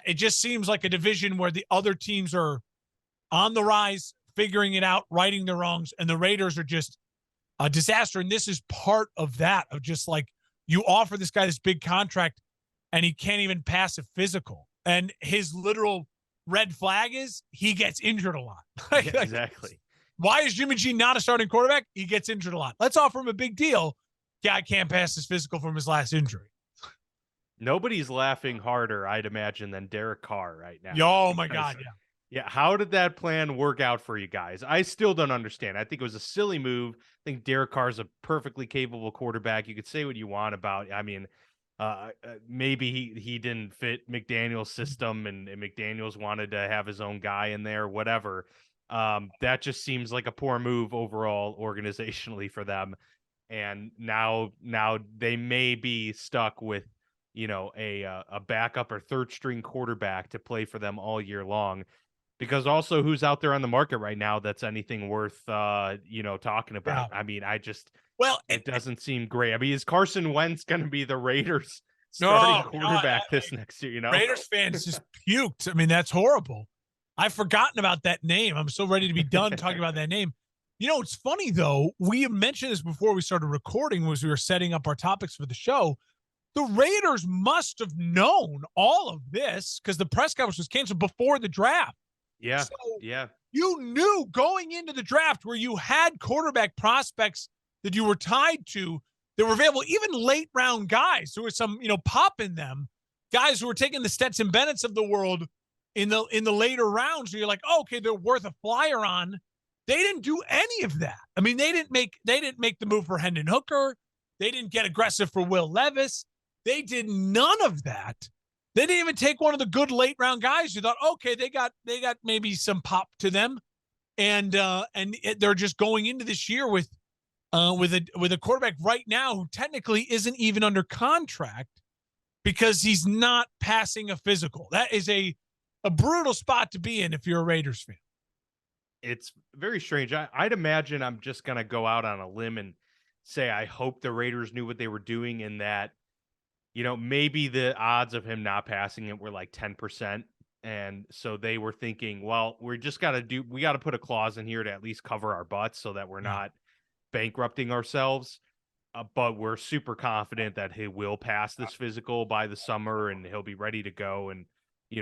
it just seems like a division where the other teams are on the rise, figuring it out, righting their wrongs, and the Raiders are just a disaster. And this is part of that, of just like you offer this guy this big contract and he can't even pass a physical. And his literal red flag is he gets injured a lot. Yeah, exactly. Why is Jimmy G not a starting quarterback? He gets injured a lot. Let's offer him a big deal. Guy can't pass his physical from his last injury. Nobody's laughing harder, I'd imagine, than Derek Carr right now. Oh, my God, yeah. Yeah, how did that plan work out for you guys? I still don't understand. I think it was a silly move. I think Derek Carr's a perfectly capable quarterback. You could say what you want about. I mean, maybe he didn't fit McDaniel's system, and McDaniel's wanted to have his own guy in there, whatever. That just seems like a poor move overall organizationally for them. And now they may be stuck with a backup or third string quarterback to play for them all year long, because also who's out there on the market right now that's anything worth talking Yeah. about. I mean, Well, it doesn't seem great. I mean, is Carson Wentz going to be the Raiders starting no, no, quarterback this next year, Raiders fans just puked. I mean, that's horrible. I've forgotten about that name. I'm so ready to be done talking about that name. It's funny though. We mentioned this before we started recording, was we were setting up our topics for the show. The Raiders must have known all of this because the press conference was canceled before the draft. Yeah. So Yeah. you knew going into the draft where you had quarterback prospects that you were tied to that were available, even late round guys. There was some, pop in them, guys who were taking the Stetson Bennettts of the world in the later rounds. So you're like, oh, okay, they're worth a flyer on. They didn't do any of that. I mean, they didn't make the move for Hendon Hooker. They didn't get aggressive for Will Levis. They did none of that. They didn't even take one of the good late round guys. You thought, okay, they got maybe some pop to them, and they're just going into this year with a quarterback right now who technically isn't even under contract because he's not passing a physical. That is a brutal spot to be in if you're a Raiders fan. It's very strange. I'd imagine, I'm just going to go out on a limb and say I hope the Raiders knew what they were doing, in that maybe the odds of him not passing it were like 10%. And so they were thinking, well, we got to put a clause in here to at least cover our butts so that we're not bankrupting ourselves. But we're super confident that he will pass this physical by the summer and he'll be ready to go. And,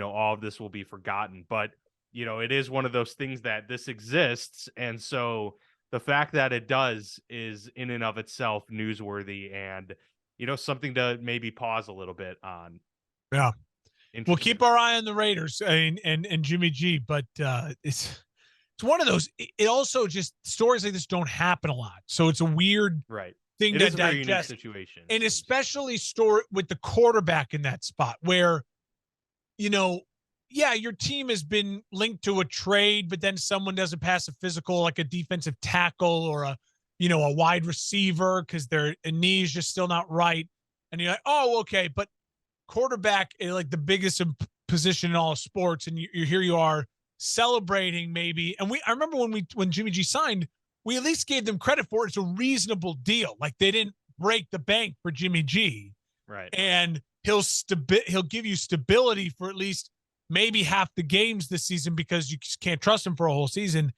all of this will be forgotten. But, it is one of those things that this exists. And so the fact that it does is in and of itself newsworthy, and something to maybe pause a little bit on. Yeah. We'll keep our eye on the Raiders and Jimmy G, but it's one of those. It also just, stories like this don't happen a lot, so it's a weird thing it to is a very digest. unique situation, and especially story with the quarterback in that spot where, your team has been linked to a trade, but then someone doesn't pass a physical, like a defensive tackle or a wide receiver, because their knee is just still not right. And you're like, oh, okay. But quarterback is like the biggest position in all of sports. And here you are celebrating maybe. And I remember when Jimmy G signed, we at least gave them credit for it. It's a reasonable deal. Like, they didn't break the bank for Jimmy G. Right. And he'll give you stability for at least maybe half the games this season, because you just can't trust him for a whole season.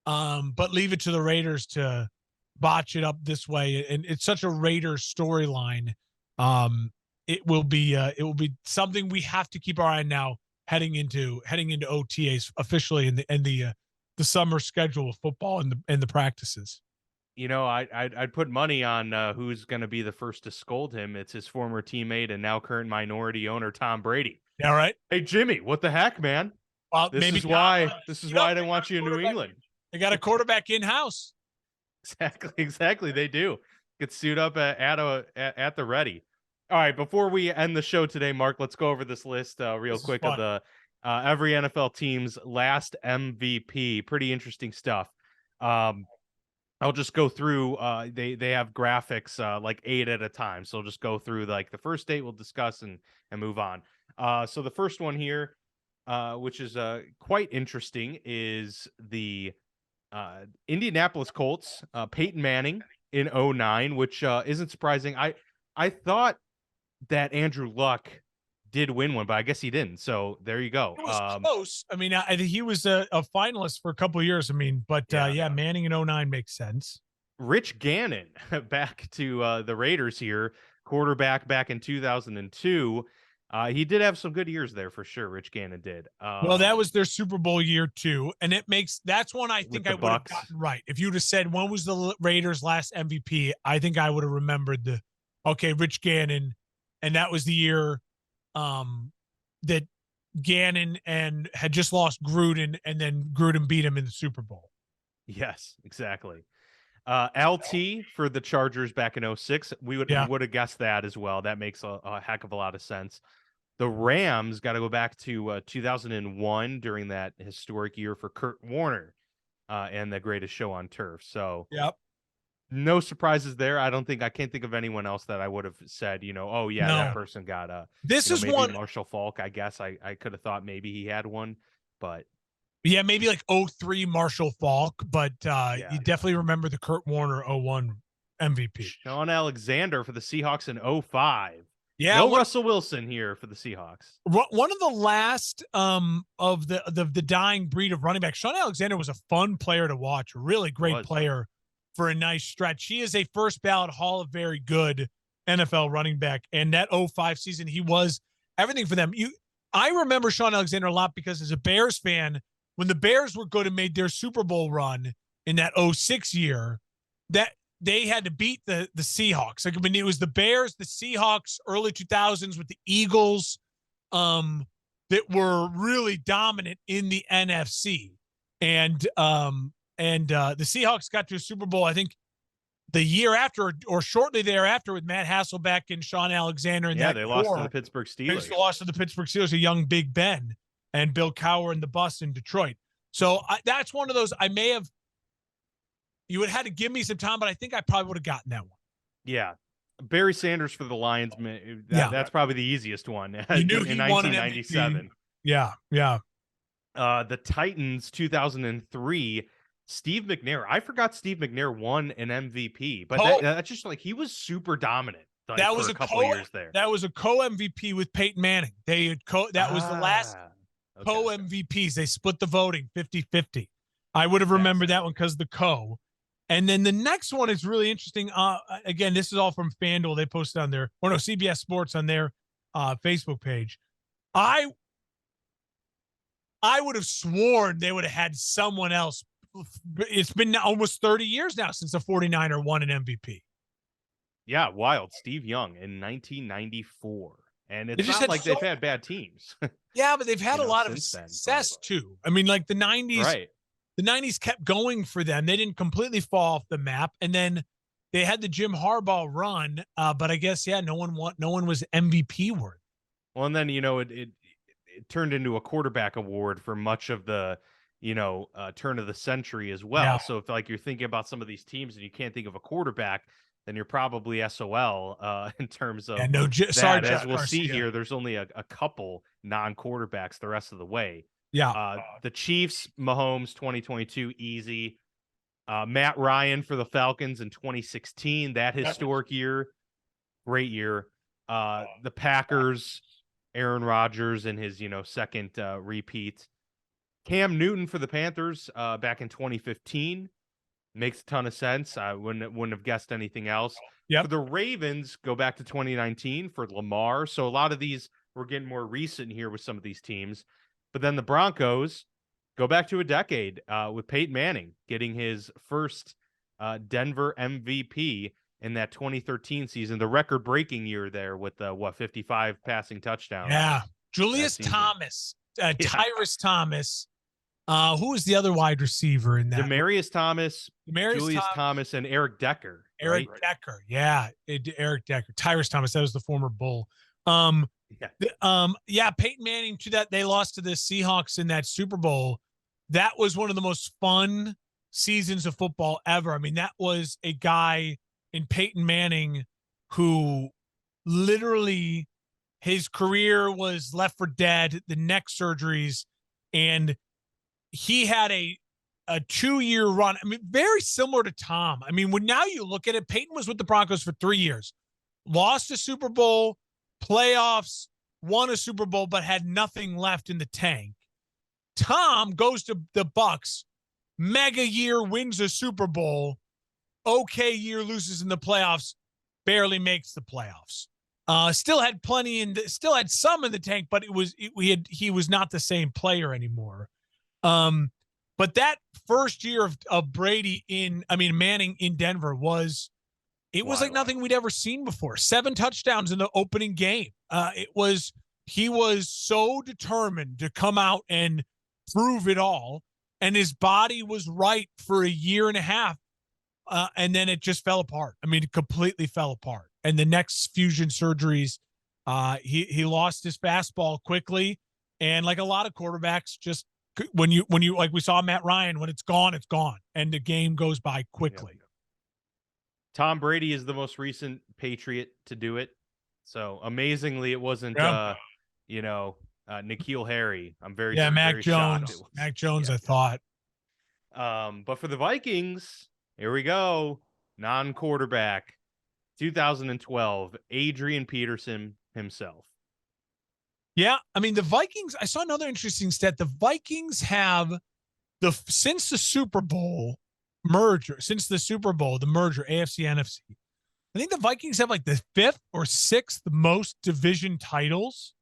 But leave it to the Raiders to botch it up this way. And it's such a Raiders storyline. It will be something we have to keep our eye on now, heading into OTAs officially in the summer schedule of football and the practices. I'd put money on who's going to be the first to scold him. It's his former teammate and now current minority owner, Tom Brady. Yeah, right. Hey, Jimmy, what the heck, man? Well, this is why I didn't want you in New England. They got a quarterback in house. Exactly. They do. Get suit up at the ready. All right, before we end the show today, Mark, let's go over this list real quick of the every NFL team's last MVP. Pretty interesting stuff. I'll just go through. They have graphics like 8 at a time, so I'll just go through like the first 8 we'll discuss and move on. So the first one here, which is quite interesting, is the Indianapolis Colts, Peyton Manning in 2009, which isn't surprising. I thought that Andrew Luck did win one, but I guess he didn't. So there you go. It was close. I mean, I think he was a finalist for a couple of years. I mean, but Manning in 2009 makes sense. Rich Gannon back to the Raiders here, quarterback back in 2002. He did have some good years there for sure. Rich Gannon did. Well, that was their Super Bowl year too, and that's one I think I would have gotten right. If you'd have said when was the Raiders' last MVP, I think I would have remembered Rich Gannon, and that was the year that Gannon and had just lost Gruden, and then Gruden beat him in the Super Bowl. Yes, exactly. LT for the Chargers back in 06. We would have guessed that as well. That makes a heck of a lot of sense. The Rams got to go back to 2001 during that historic year for Kurt Warner and the greatest show on turf. So Yep. No surprises there. I can't think of anyone else that I would have said, oh yeah, that person got this is maybe one Marshall Faulk. I guess I could have thought maybe he had one, but yeah, maybe like 03 Marshall Faulk, but you definitely remember the Kurt Warner 01 MVP. Sean Alexander for the Seahawks in 05. Yeah, no Russell Wilson here for the Seahawks. One of the last of the dying breed of running back. Sean Alexander was a fun player to watch, a really great player for a nice stretch. He is a first ballot Hall of Very good NFL running back, and that 05 season, he was everything for them. I remember Sean Alexander a lot because as a Bears fan, when the Bears were good and made their Super Bowl run in that 06 year, that they had to beat the Seahawks. Like, I mean, it was the Bears, the Seahawks, early 2000s with the Eagles that were really dominant in the NFC. And the Seahawks got to a Super Bowl, I think, the year after or shortly thereafter with Matt Hasselbeck and Sean Alexander. And they lost to the Pittsburgh Steelers. They lost to the Pittsburgh Steelers, a young Big Ben and Bill Cowher and the bus in Detroit. So that's one of those you would have had to give me some time, but I think I probably would have gotten that one. Yeah. Barry Sanders for the Lions. That's probably the easiest one. You knew in 1997. Yeah. The Titans 2003. Steve McNair. I forgot Steve McNair won an MVP, but that's just like he was super dominant. That was a couple years there. That was a co-MVP with Peyton Manning. That was the last co-MVPs. They split the voting 50-50. I would have remembered that one because of the co. And then the next one is really interesting. Again, this is all from FanDuel. They posted on their, CBS Sports on their Facebook page. I would have sworn they would have had someone else. It's been almost 30 years now since a 49er won an MVP. Yeah, wild. Steve Young in 1994. And it's not like they've had bad teams. Yeah, but they've had a lot of success too. I mean, like the 90s. Right. The 90s kept going for them. They didn't completely fall off the map. And then they had the Jim Harbaugh run. But I guess, no one was MVP worthy. Well, and then, it turned into a quarterback award for much of the, turn of the century as well. Yeah. So if you're thinking about some of these teams and you can't think of a quarterback, then you're probably SOL in terms of that. As we'll see here, there's only a couple non-quarterbacks the rest of the way. Yeah. The Chiefs, Mahomes, 2022, easy. Matt Ryan for the Falcons in 2016, that historic year, great year. The Packers, Aaron Rodgers in his, second repeat. Cam Newton for the Panthers back in 2015. Makes a ton of sense. I wouldn't have guessed anything else. Yep. For the Ravens, go back to 2019 for Lamar. So a lot of these, we're getting more recent here with some of these teams. But then the Broncos go back to a decade with Peyton Manning getting his first Denver MVP in that 2013 season, the record-breaking year there with 55 passing touchdowns. Yeah, Julius Thomas, Tyrus Thomas. Who was the other wide receiver in that? Demarius Thomas, Julius Thomas, and Eric Decker. Eric Decker, yeah, Eric Decker. Tyrus Thomas, that was the former Bull. Peyton Manning to that. They lost to the Seahawks in that Super Bowl. That was one of the most fun seasons of football ever. I mean, that was a guy in Peyton Manning who literally his career was left for dead, the neck surgeries, and he had a 2-year run. I mean, very similar to Tom. I mean, when now you look at it, Peyton was with the Broncos for 3 years, lost a Super Bowl, playoffs, won a Super Bowl, but had nothing left in the tank. Tom goes to the Bucks, mega year, wins a Super Bowl, okay year, loses in the playoffs, barely makes the playoffs. Still had still had some in the tank, but he was not the same player anymore. But that first year of Manning in Denver was like nothing we'd ever seen before. 7 touchdowns in the opening game. It was he was so determined to come out and prove it all. And his body was right for a year and a half. And then it just fell apart. I mean, it completely fell apart. And the next fusion surgeries, he lost his fastball quickly. And like a lot of quarterbacks, just when you like we saw Matt Ryan, when it's gone, and the game goes by quickly. Yep. Tom Brady is the most recent Patriot to do it. So amazingly, it wasn't N'Keal Harry. I'm very Mac very Jones. shocked. Mac Jones, yeah. I thought. But for the Vikings, here we go. Non-quarterback, 2012, Adrian Peterson himself. Yeah, I mean the Vikings. I saw another interesting stat. The Vikings have since the Super Bowl merger, AFC NFC. I think the Vikings have like the 5th or 6th most division titles,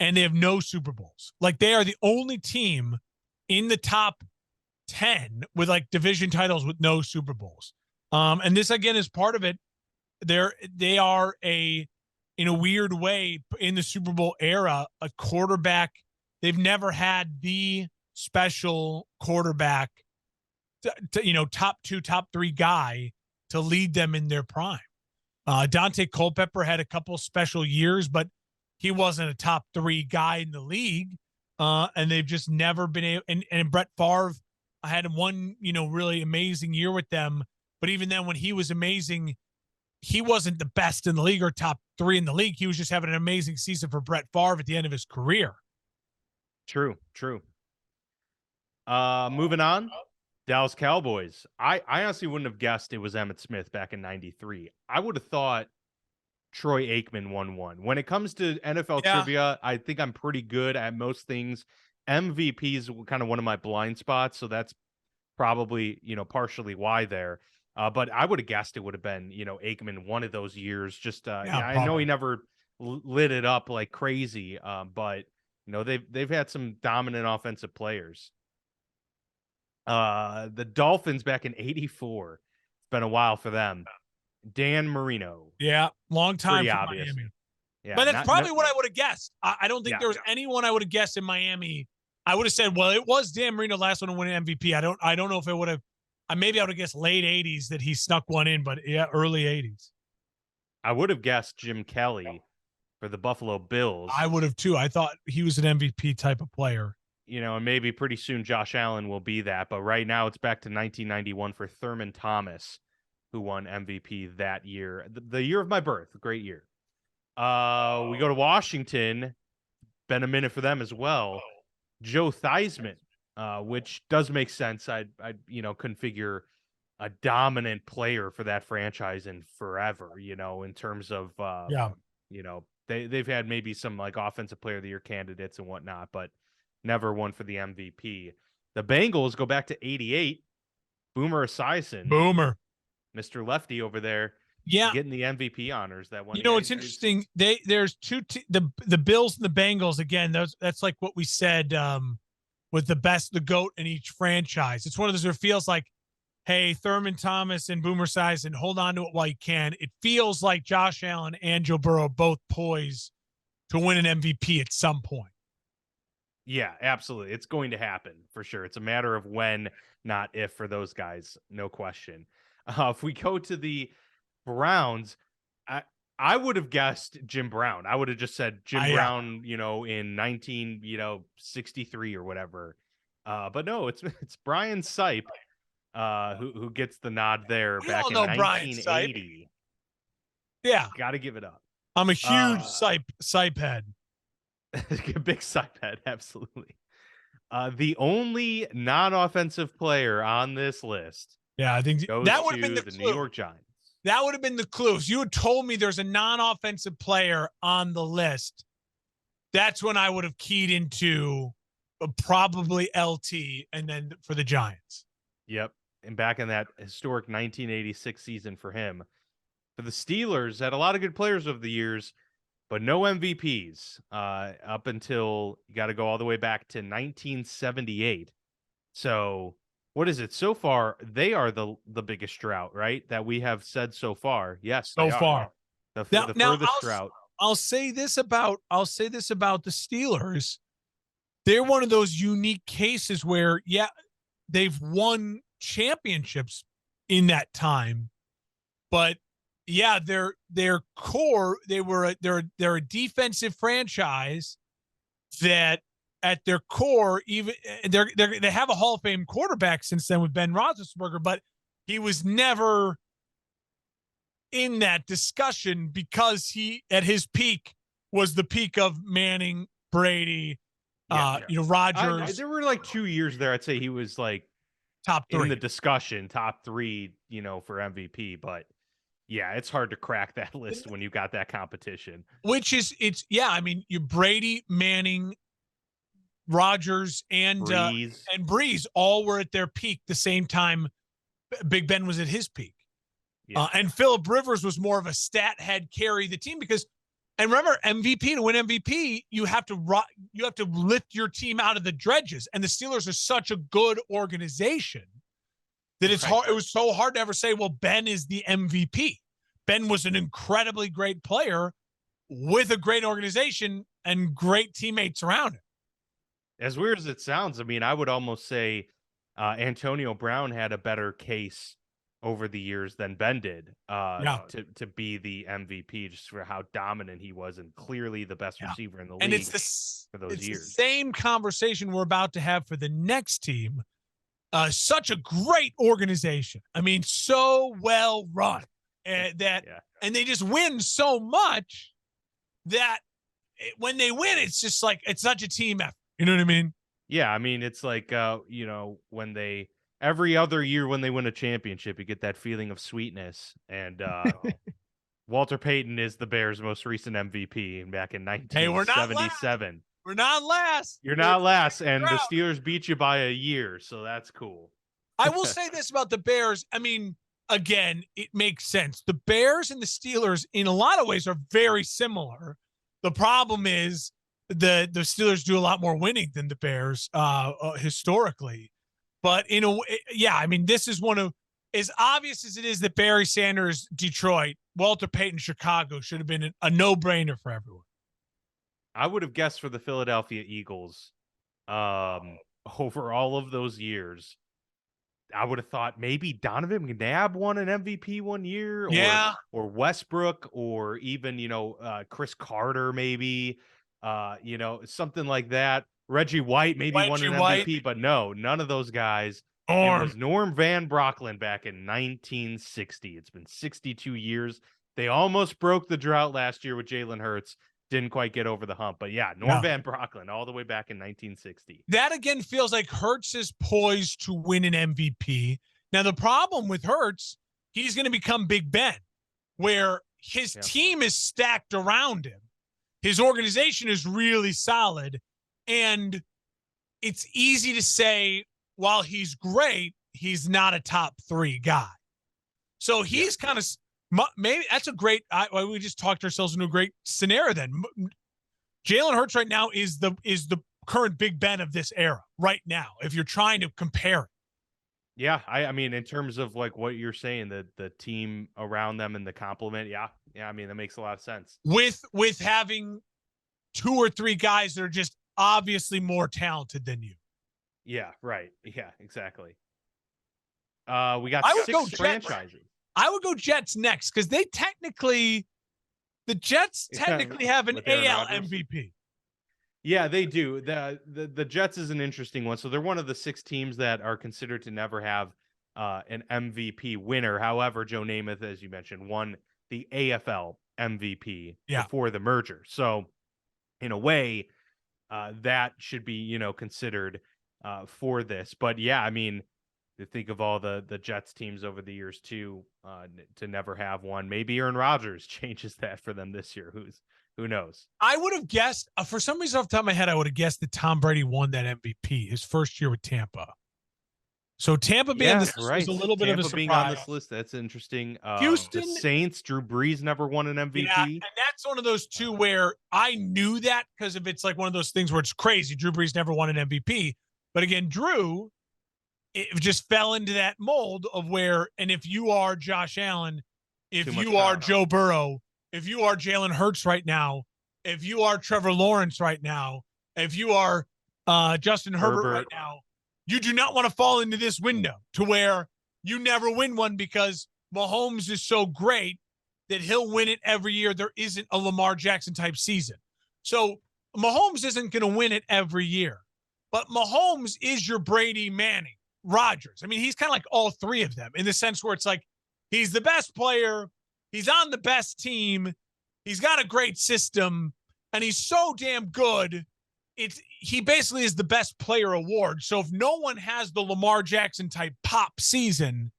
and they have no Super Bowls. Like they are the only team in the top 10 with like division titles with no Super Bowls. And this again is part of it. They are in a weird way in the Super Bowl era, a quarterback. They've never had the special quarterback, top 2, top 3 guy to lead them in their prime. Dante Culpepper had a couple special years, but he wasn't a top 3 guy in the league. And they've just never been able. And Brett Favre had one, really amazing year with them. But even then, when he was amazing, he wasn't the best in the league or top 3 in the league. He was just having an amazing season for Brett Favre at the end of his career. True. Moving on, Dallas Cowboys. I honestly wouldn't have guessed it was Emmitt Smith back in '93. I would have thought Troy Aikman won one. When it comes to NFL trivia, I think I'm pretty good at most things. MVP is kind of one of my blind spots, so that's probably, partially why there. But I would have guessed it would have been, Aikman one of those years. Just I know he never lit it up like crazy, but they've had some dominant offensive players. The Dolphins back in '84. It's been a while for them. Dan Marino. Yeah, long time Pretty for obvious. Miami. Yeah, but that's probably what I would have guessed. I don't think there was anyone I would have guessed in Miami. I would have said, well, it was Dan Marino last one to win an MVP. I don't know if it would have. Maybe I would have guessed late '80s that he snuck one in, but yeah, early '80s. I would have guessed Jim Kelly for the Buffalo Bills. I would have too. I thought he was an MVP type of player. And maybe pretty soon Josh Allen will be that. But right now it's back to 1991 for Thurman Thomas, who won MVP that year. The year of my birth. Great year. We go to Washington. Been a minute for them as well. Joe Theismann, which does make sense. I couldn't figure a dominant player for that franchise in forever, in terms of, they've had maybe some like offensive player of the year candidates and whatnot, but never one for the MVP. The Bengals go back to '88. Boomer Esiason. Boomer. Mr. Lefty over there. Yeah. Getting the MVP honors that one. It's interesting. There's the Bills and the Bengals again. That's like what we said with the GOAT in each franchise. It's one of those where it feels like, hey, Thurman Thomas and Boomer Esiason, hold on to it while you can. It feels like Josh Allen and Joe Burrow both poised to win an MVP at some point. Yeah, absolutely. It's going to happen for sure. It's a matter of when, not if, for those guys. No question. If we go to the Browns, I would have guessed Jim Brown. I would have just said Jim Brown, in 1963 or whatever. But no, it's Brian Sipe, who gets the nod there back in 1980. Yeah, got to give it up. I'm a huge Sipe head. Big Sipe head, absolutely. The only non-offensive player on this list. Yeah, I think that would have been the New York Giants. That would have been the clue. If you had told me there's a non-offensive player on the list, that's when I would have keyed into probably LT and then for the Giants. Yep. And back in that historic 1986 season for him. For the Steelers, had a lot of good players over the years, but no MVPs up until you got to go all the way back to 1978. So what is it? So far, they are the biggest drought, right? That we have said so far. Yes, so far. The furthest drought. I'll say this about the Steelers. They're one of those unique cases where, yeah, they've won championships in that time, but yeah, their core, they're a defensive franchise that at their core, even they have a Hall of Fame quarterback since then with Ben Roethlisberger, but he was never in that discussion because he at his peak was the peak of Manning, Brady, Rodgers, there were like 2 years there. I'd say he was like top in three. the discussion, top 3, for MVP. But yeah, it's hard to crack that list when you got that competition. I mean, you Brady, Manning, Rodgers, and Breeze all were at their peak the same time Big Ben was at his peak. Yeah. And Phillip Rivers was more of a stat head, carry the team because, and remember, MVP, to win MVP, you have to lift your team out of the dredges. And the Steelers are such a good organization that it's hard. It was so hard to ever say, well, Ben is the MVP. Ben was an incredibly great player with a great organization and great teammates around him. As weird as it sounds, I mean, I would almost say Antonio Brown had a better case over the years than Ben did to be the MVP, just for how dominant he was and clearly the best receiver in the league. And it's the same conversation we're about to have for the next team. Such a great organization. I mean, so well run, and they just win so much that when they win, it's just like it's such a team effort. You know what I mean? Yeah, I mean, it's like when every other year when they win a championship, you get that feeling of sweetness. And Walter Payton is the Bears' most recent MVP back in 1977. We're not last. You're not last, and the Steelers beat you by a year, so that's cool. I will say this about the Bears. I mean, again, it makes sense. The Bears and the Steelers, in a lot of ways, are very similar. The problem is the Steelers do a lot more winning than the Bears historically. But in a way, yeah, I mean, this is one of, as obvious as it is that Barry Sanders, Detroit, Walter Payton, Chicago should have been a no-brainer for everyone. I would have guessed for the Philadelphia Eagles over all of those years. I would have thought maybe Donovan McNabb won an MVP one year, or Westbrook, or even Chris Carter, maybe something like that. Reggie White maybe won an MVP, but no, none of those guys. It was Norm Van Brocklin back in 1960. It's been 62 years. They almost broke the drought last year with Jalen Hurts. Didn't quite get over the hump. But yeah, Van Brocklin all the way back in 1960. That again feels like Hurts is poised to win an MVP. Now, the problem with Hurts, he's going to become Big Ben, where his team is stacked around him. His organization is really solid. And it's easy to say, while he's great, he's not a top 3 guy. So he's kind of, maybe that's a great, we just talked ourselves into a great scenario then. Jalen Hurts right now is the current Big Ben of this era right now, if you're trying to compare it. Yeah, I mean, in terms of like what you're saying, the team around them and the complement, yeah, I mean, that makes a lot of sense. With having 2 or 3 guys that are just obviously more talented than you. Yeah, right. Yeah, exactly. We got 6 franchises. I would go Jets next because the Jets technically have an AL MVP. Yeah, they do. The Jets is an interesting one. So they're one of the 6 teams that are considered to never have an MVP winner. However, Joe Namath, as you mentioned, won the AFL MVP before the merger. So in a way, that should be, considered for this. But yeah, I mean, to think of all the Jets teams over the years too, to never have one. Maybe Aaron Rodgers changes that for them this year. Who knows? I would have guessed, for some reason off the top of my head, I would have guessed that Tom Brady won that MVP his first year with Tampa. So Tampa being on this list is a little bit of a surprise. Being on this list, that's interesting. Houston, the Saints, Drew Brees never won an MVP. Yeah, and that's one of those two where I knew that because if it's like one of those things where it's crazy, Drew Brees never won an MVP. But again, Drew, it just fell into that mold of where, and if you are Josh Allen, if you are Joe Burrow, if you are Jalen Hurts right now, if you are Trevor Lawrence right now, if you are Justin Herbert right now, you do not want to fall into this window to where you never win one because Mahomes is so great that he'll win it every year. There isn't a Lamar Jackson type season. So Mahomes isn't going to win it every year. But Mahomes is your Brady, Manning, Rodgers. I mean, he's kind of like all three of them in the sense where it's like he's the best player, he's on the best team, he's got a great system, and he's so damn good. He basically is the best player award. So if no one has the Lamar Jackson type pop season,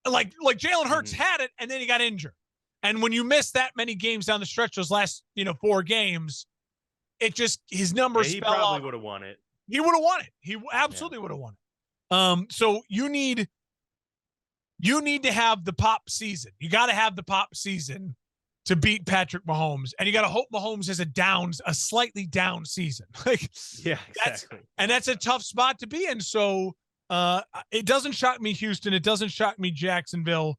like Jalen Hurts had it, and then he got injured. And when you miss that many games down the stretch, those last 4 games, it just his numbers. He probably would have won it. He would have won it. He absolutely would have won it. So you need to have the pop season. You got to have the pop season to beat Patrick Mahomes, and you got to hope Mahomes has a slightly down season. Exactly. That's a tough spot to be in. So it doesn't shock me, Houston. It doesn't shock me, Jacksonville.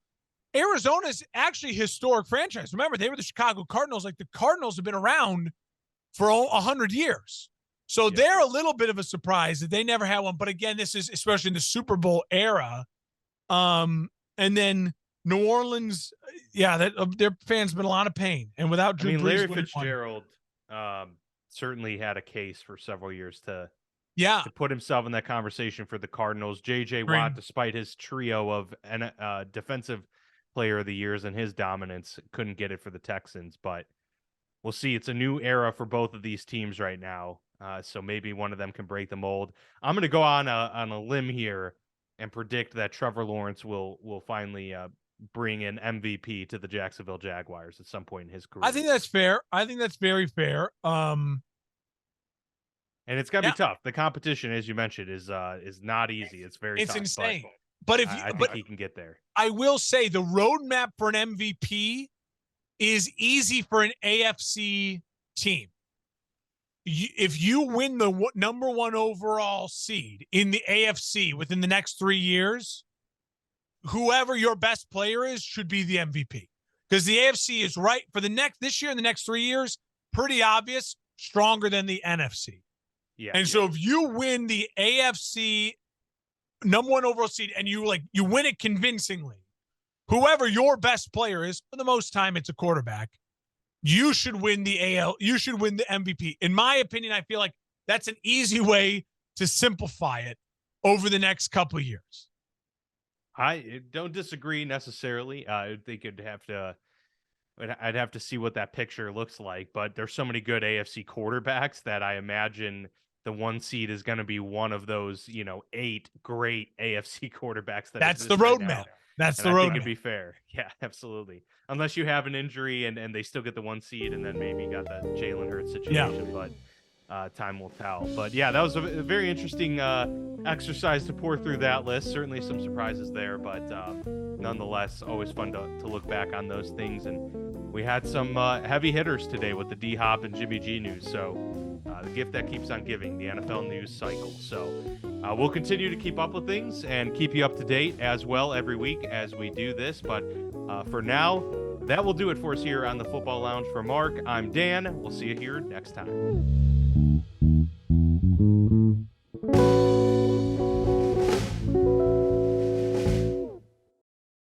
Arizona's actually a historic franchise. Remember, they were the Chicago Cardinals. Like the Cardinals have been around for 100 years. So they're a little bit of a surprise that they never had one. But again, this is especially in the Super Bowl era. And then New Orleans, their fans been a lot of pain. And without Drew Brees, Larry Fitzgerald certainly had a case for several years to put himself in that conversation for the Cardinals. J.J. Watt, despite his trio of defensive player of the years and his dominance, couldn't get it for the Texans. But we'll see. It's a new era for both of these teams right now. So maybe one of them can break the mold. I'm going to go on a limb here and predict that Trevor Lawrence will finally bring an MVP to the Jacksonville Jaguars at some point in his career. I think that's fair. I think that's very fair. And it's got to be tough. The competition, as you mentioned, is not easy. It's very tough. It's insane. But I think he can get there. I will say the roadmap for an MVP is easy for an AFC team. If you win the number 1 overall seed in the AFC within the next 3 years, whoever your best player is should be the MVP. Because the AFC is right for this year and the next 3 years, pretty obvious, stronger than the NFC. So if you win the AFC number 1 overall seed and you win it convincingly, whoever your best player is, for the most time it's a quarterback, you should win you should win the MVP. In my opinion, I feel like that's an easy way to simplify it over the next couple of years. I don't disagree necessarily. I think I'd have to see what that picture looks like, but there's so many good AFC quarterbacks that I imagine the 1 seed is going to be one of those, 8 great AFC quarterbacks. That's the roadmap. That's the roadmap. I think it'd be fair. Yeah, absolutely. Unless you have an injury and they still get the 1 seed, and then maybe you got that Jalen Hurts situation. But time will tell. But yeah, that was a very interesting exercise to pour through that list. Certainly some surprises there, but nonetheless, always fun to look back on those things. And we had some heavy hitters today with the D-Hop and Jimmy G news. So the gift that keeps on giving, the NFL news cycle. So we'll continue to keep up with things and keep you up to date as well every week as we do this. But for now, that will do it for us here on the Football Lounge. For Mark, I'm Dan. We'll see you here next time.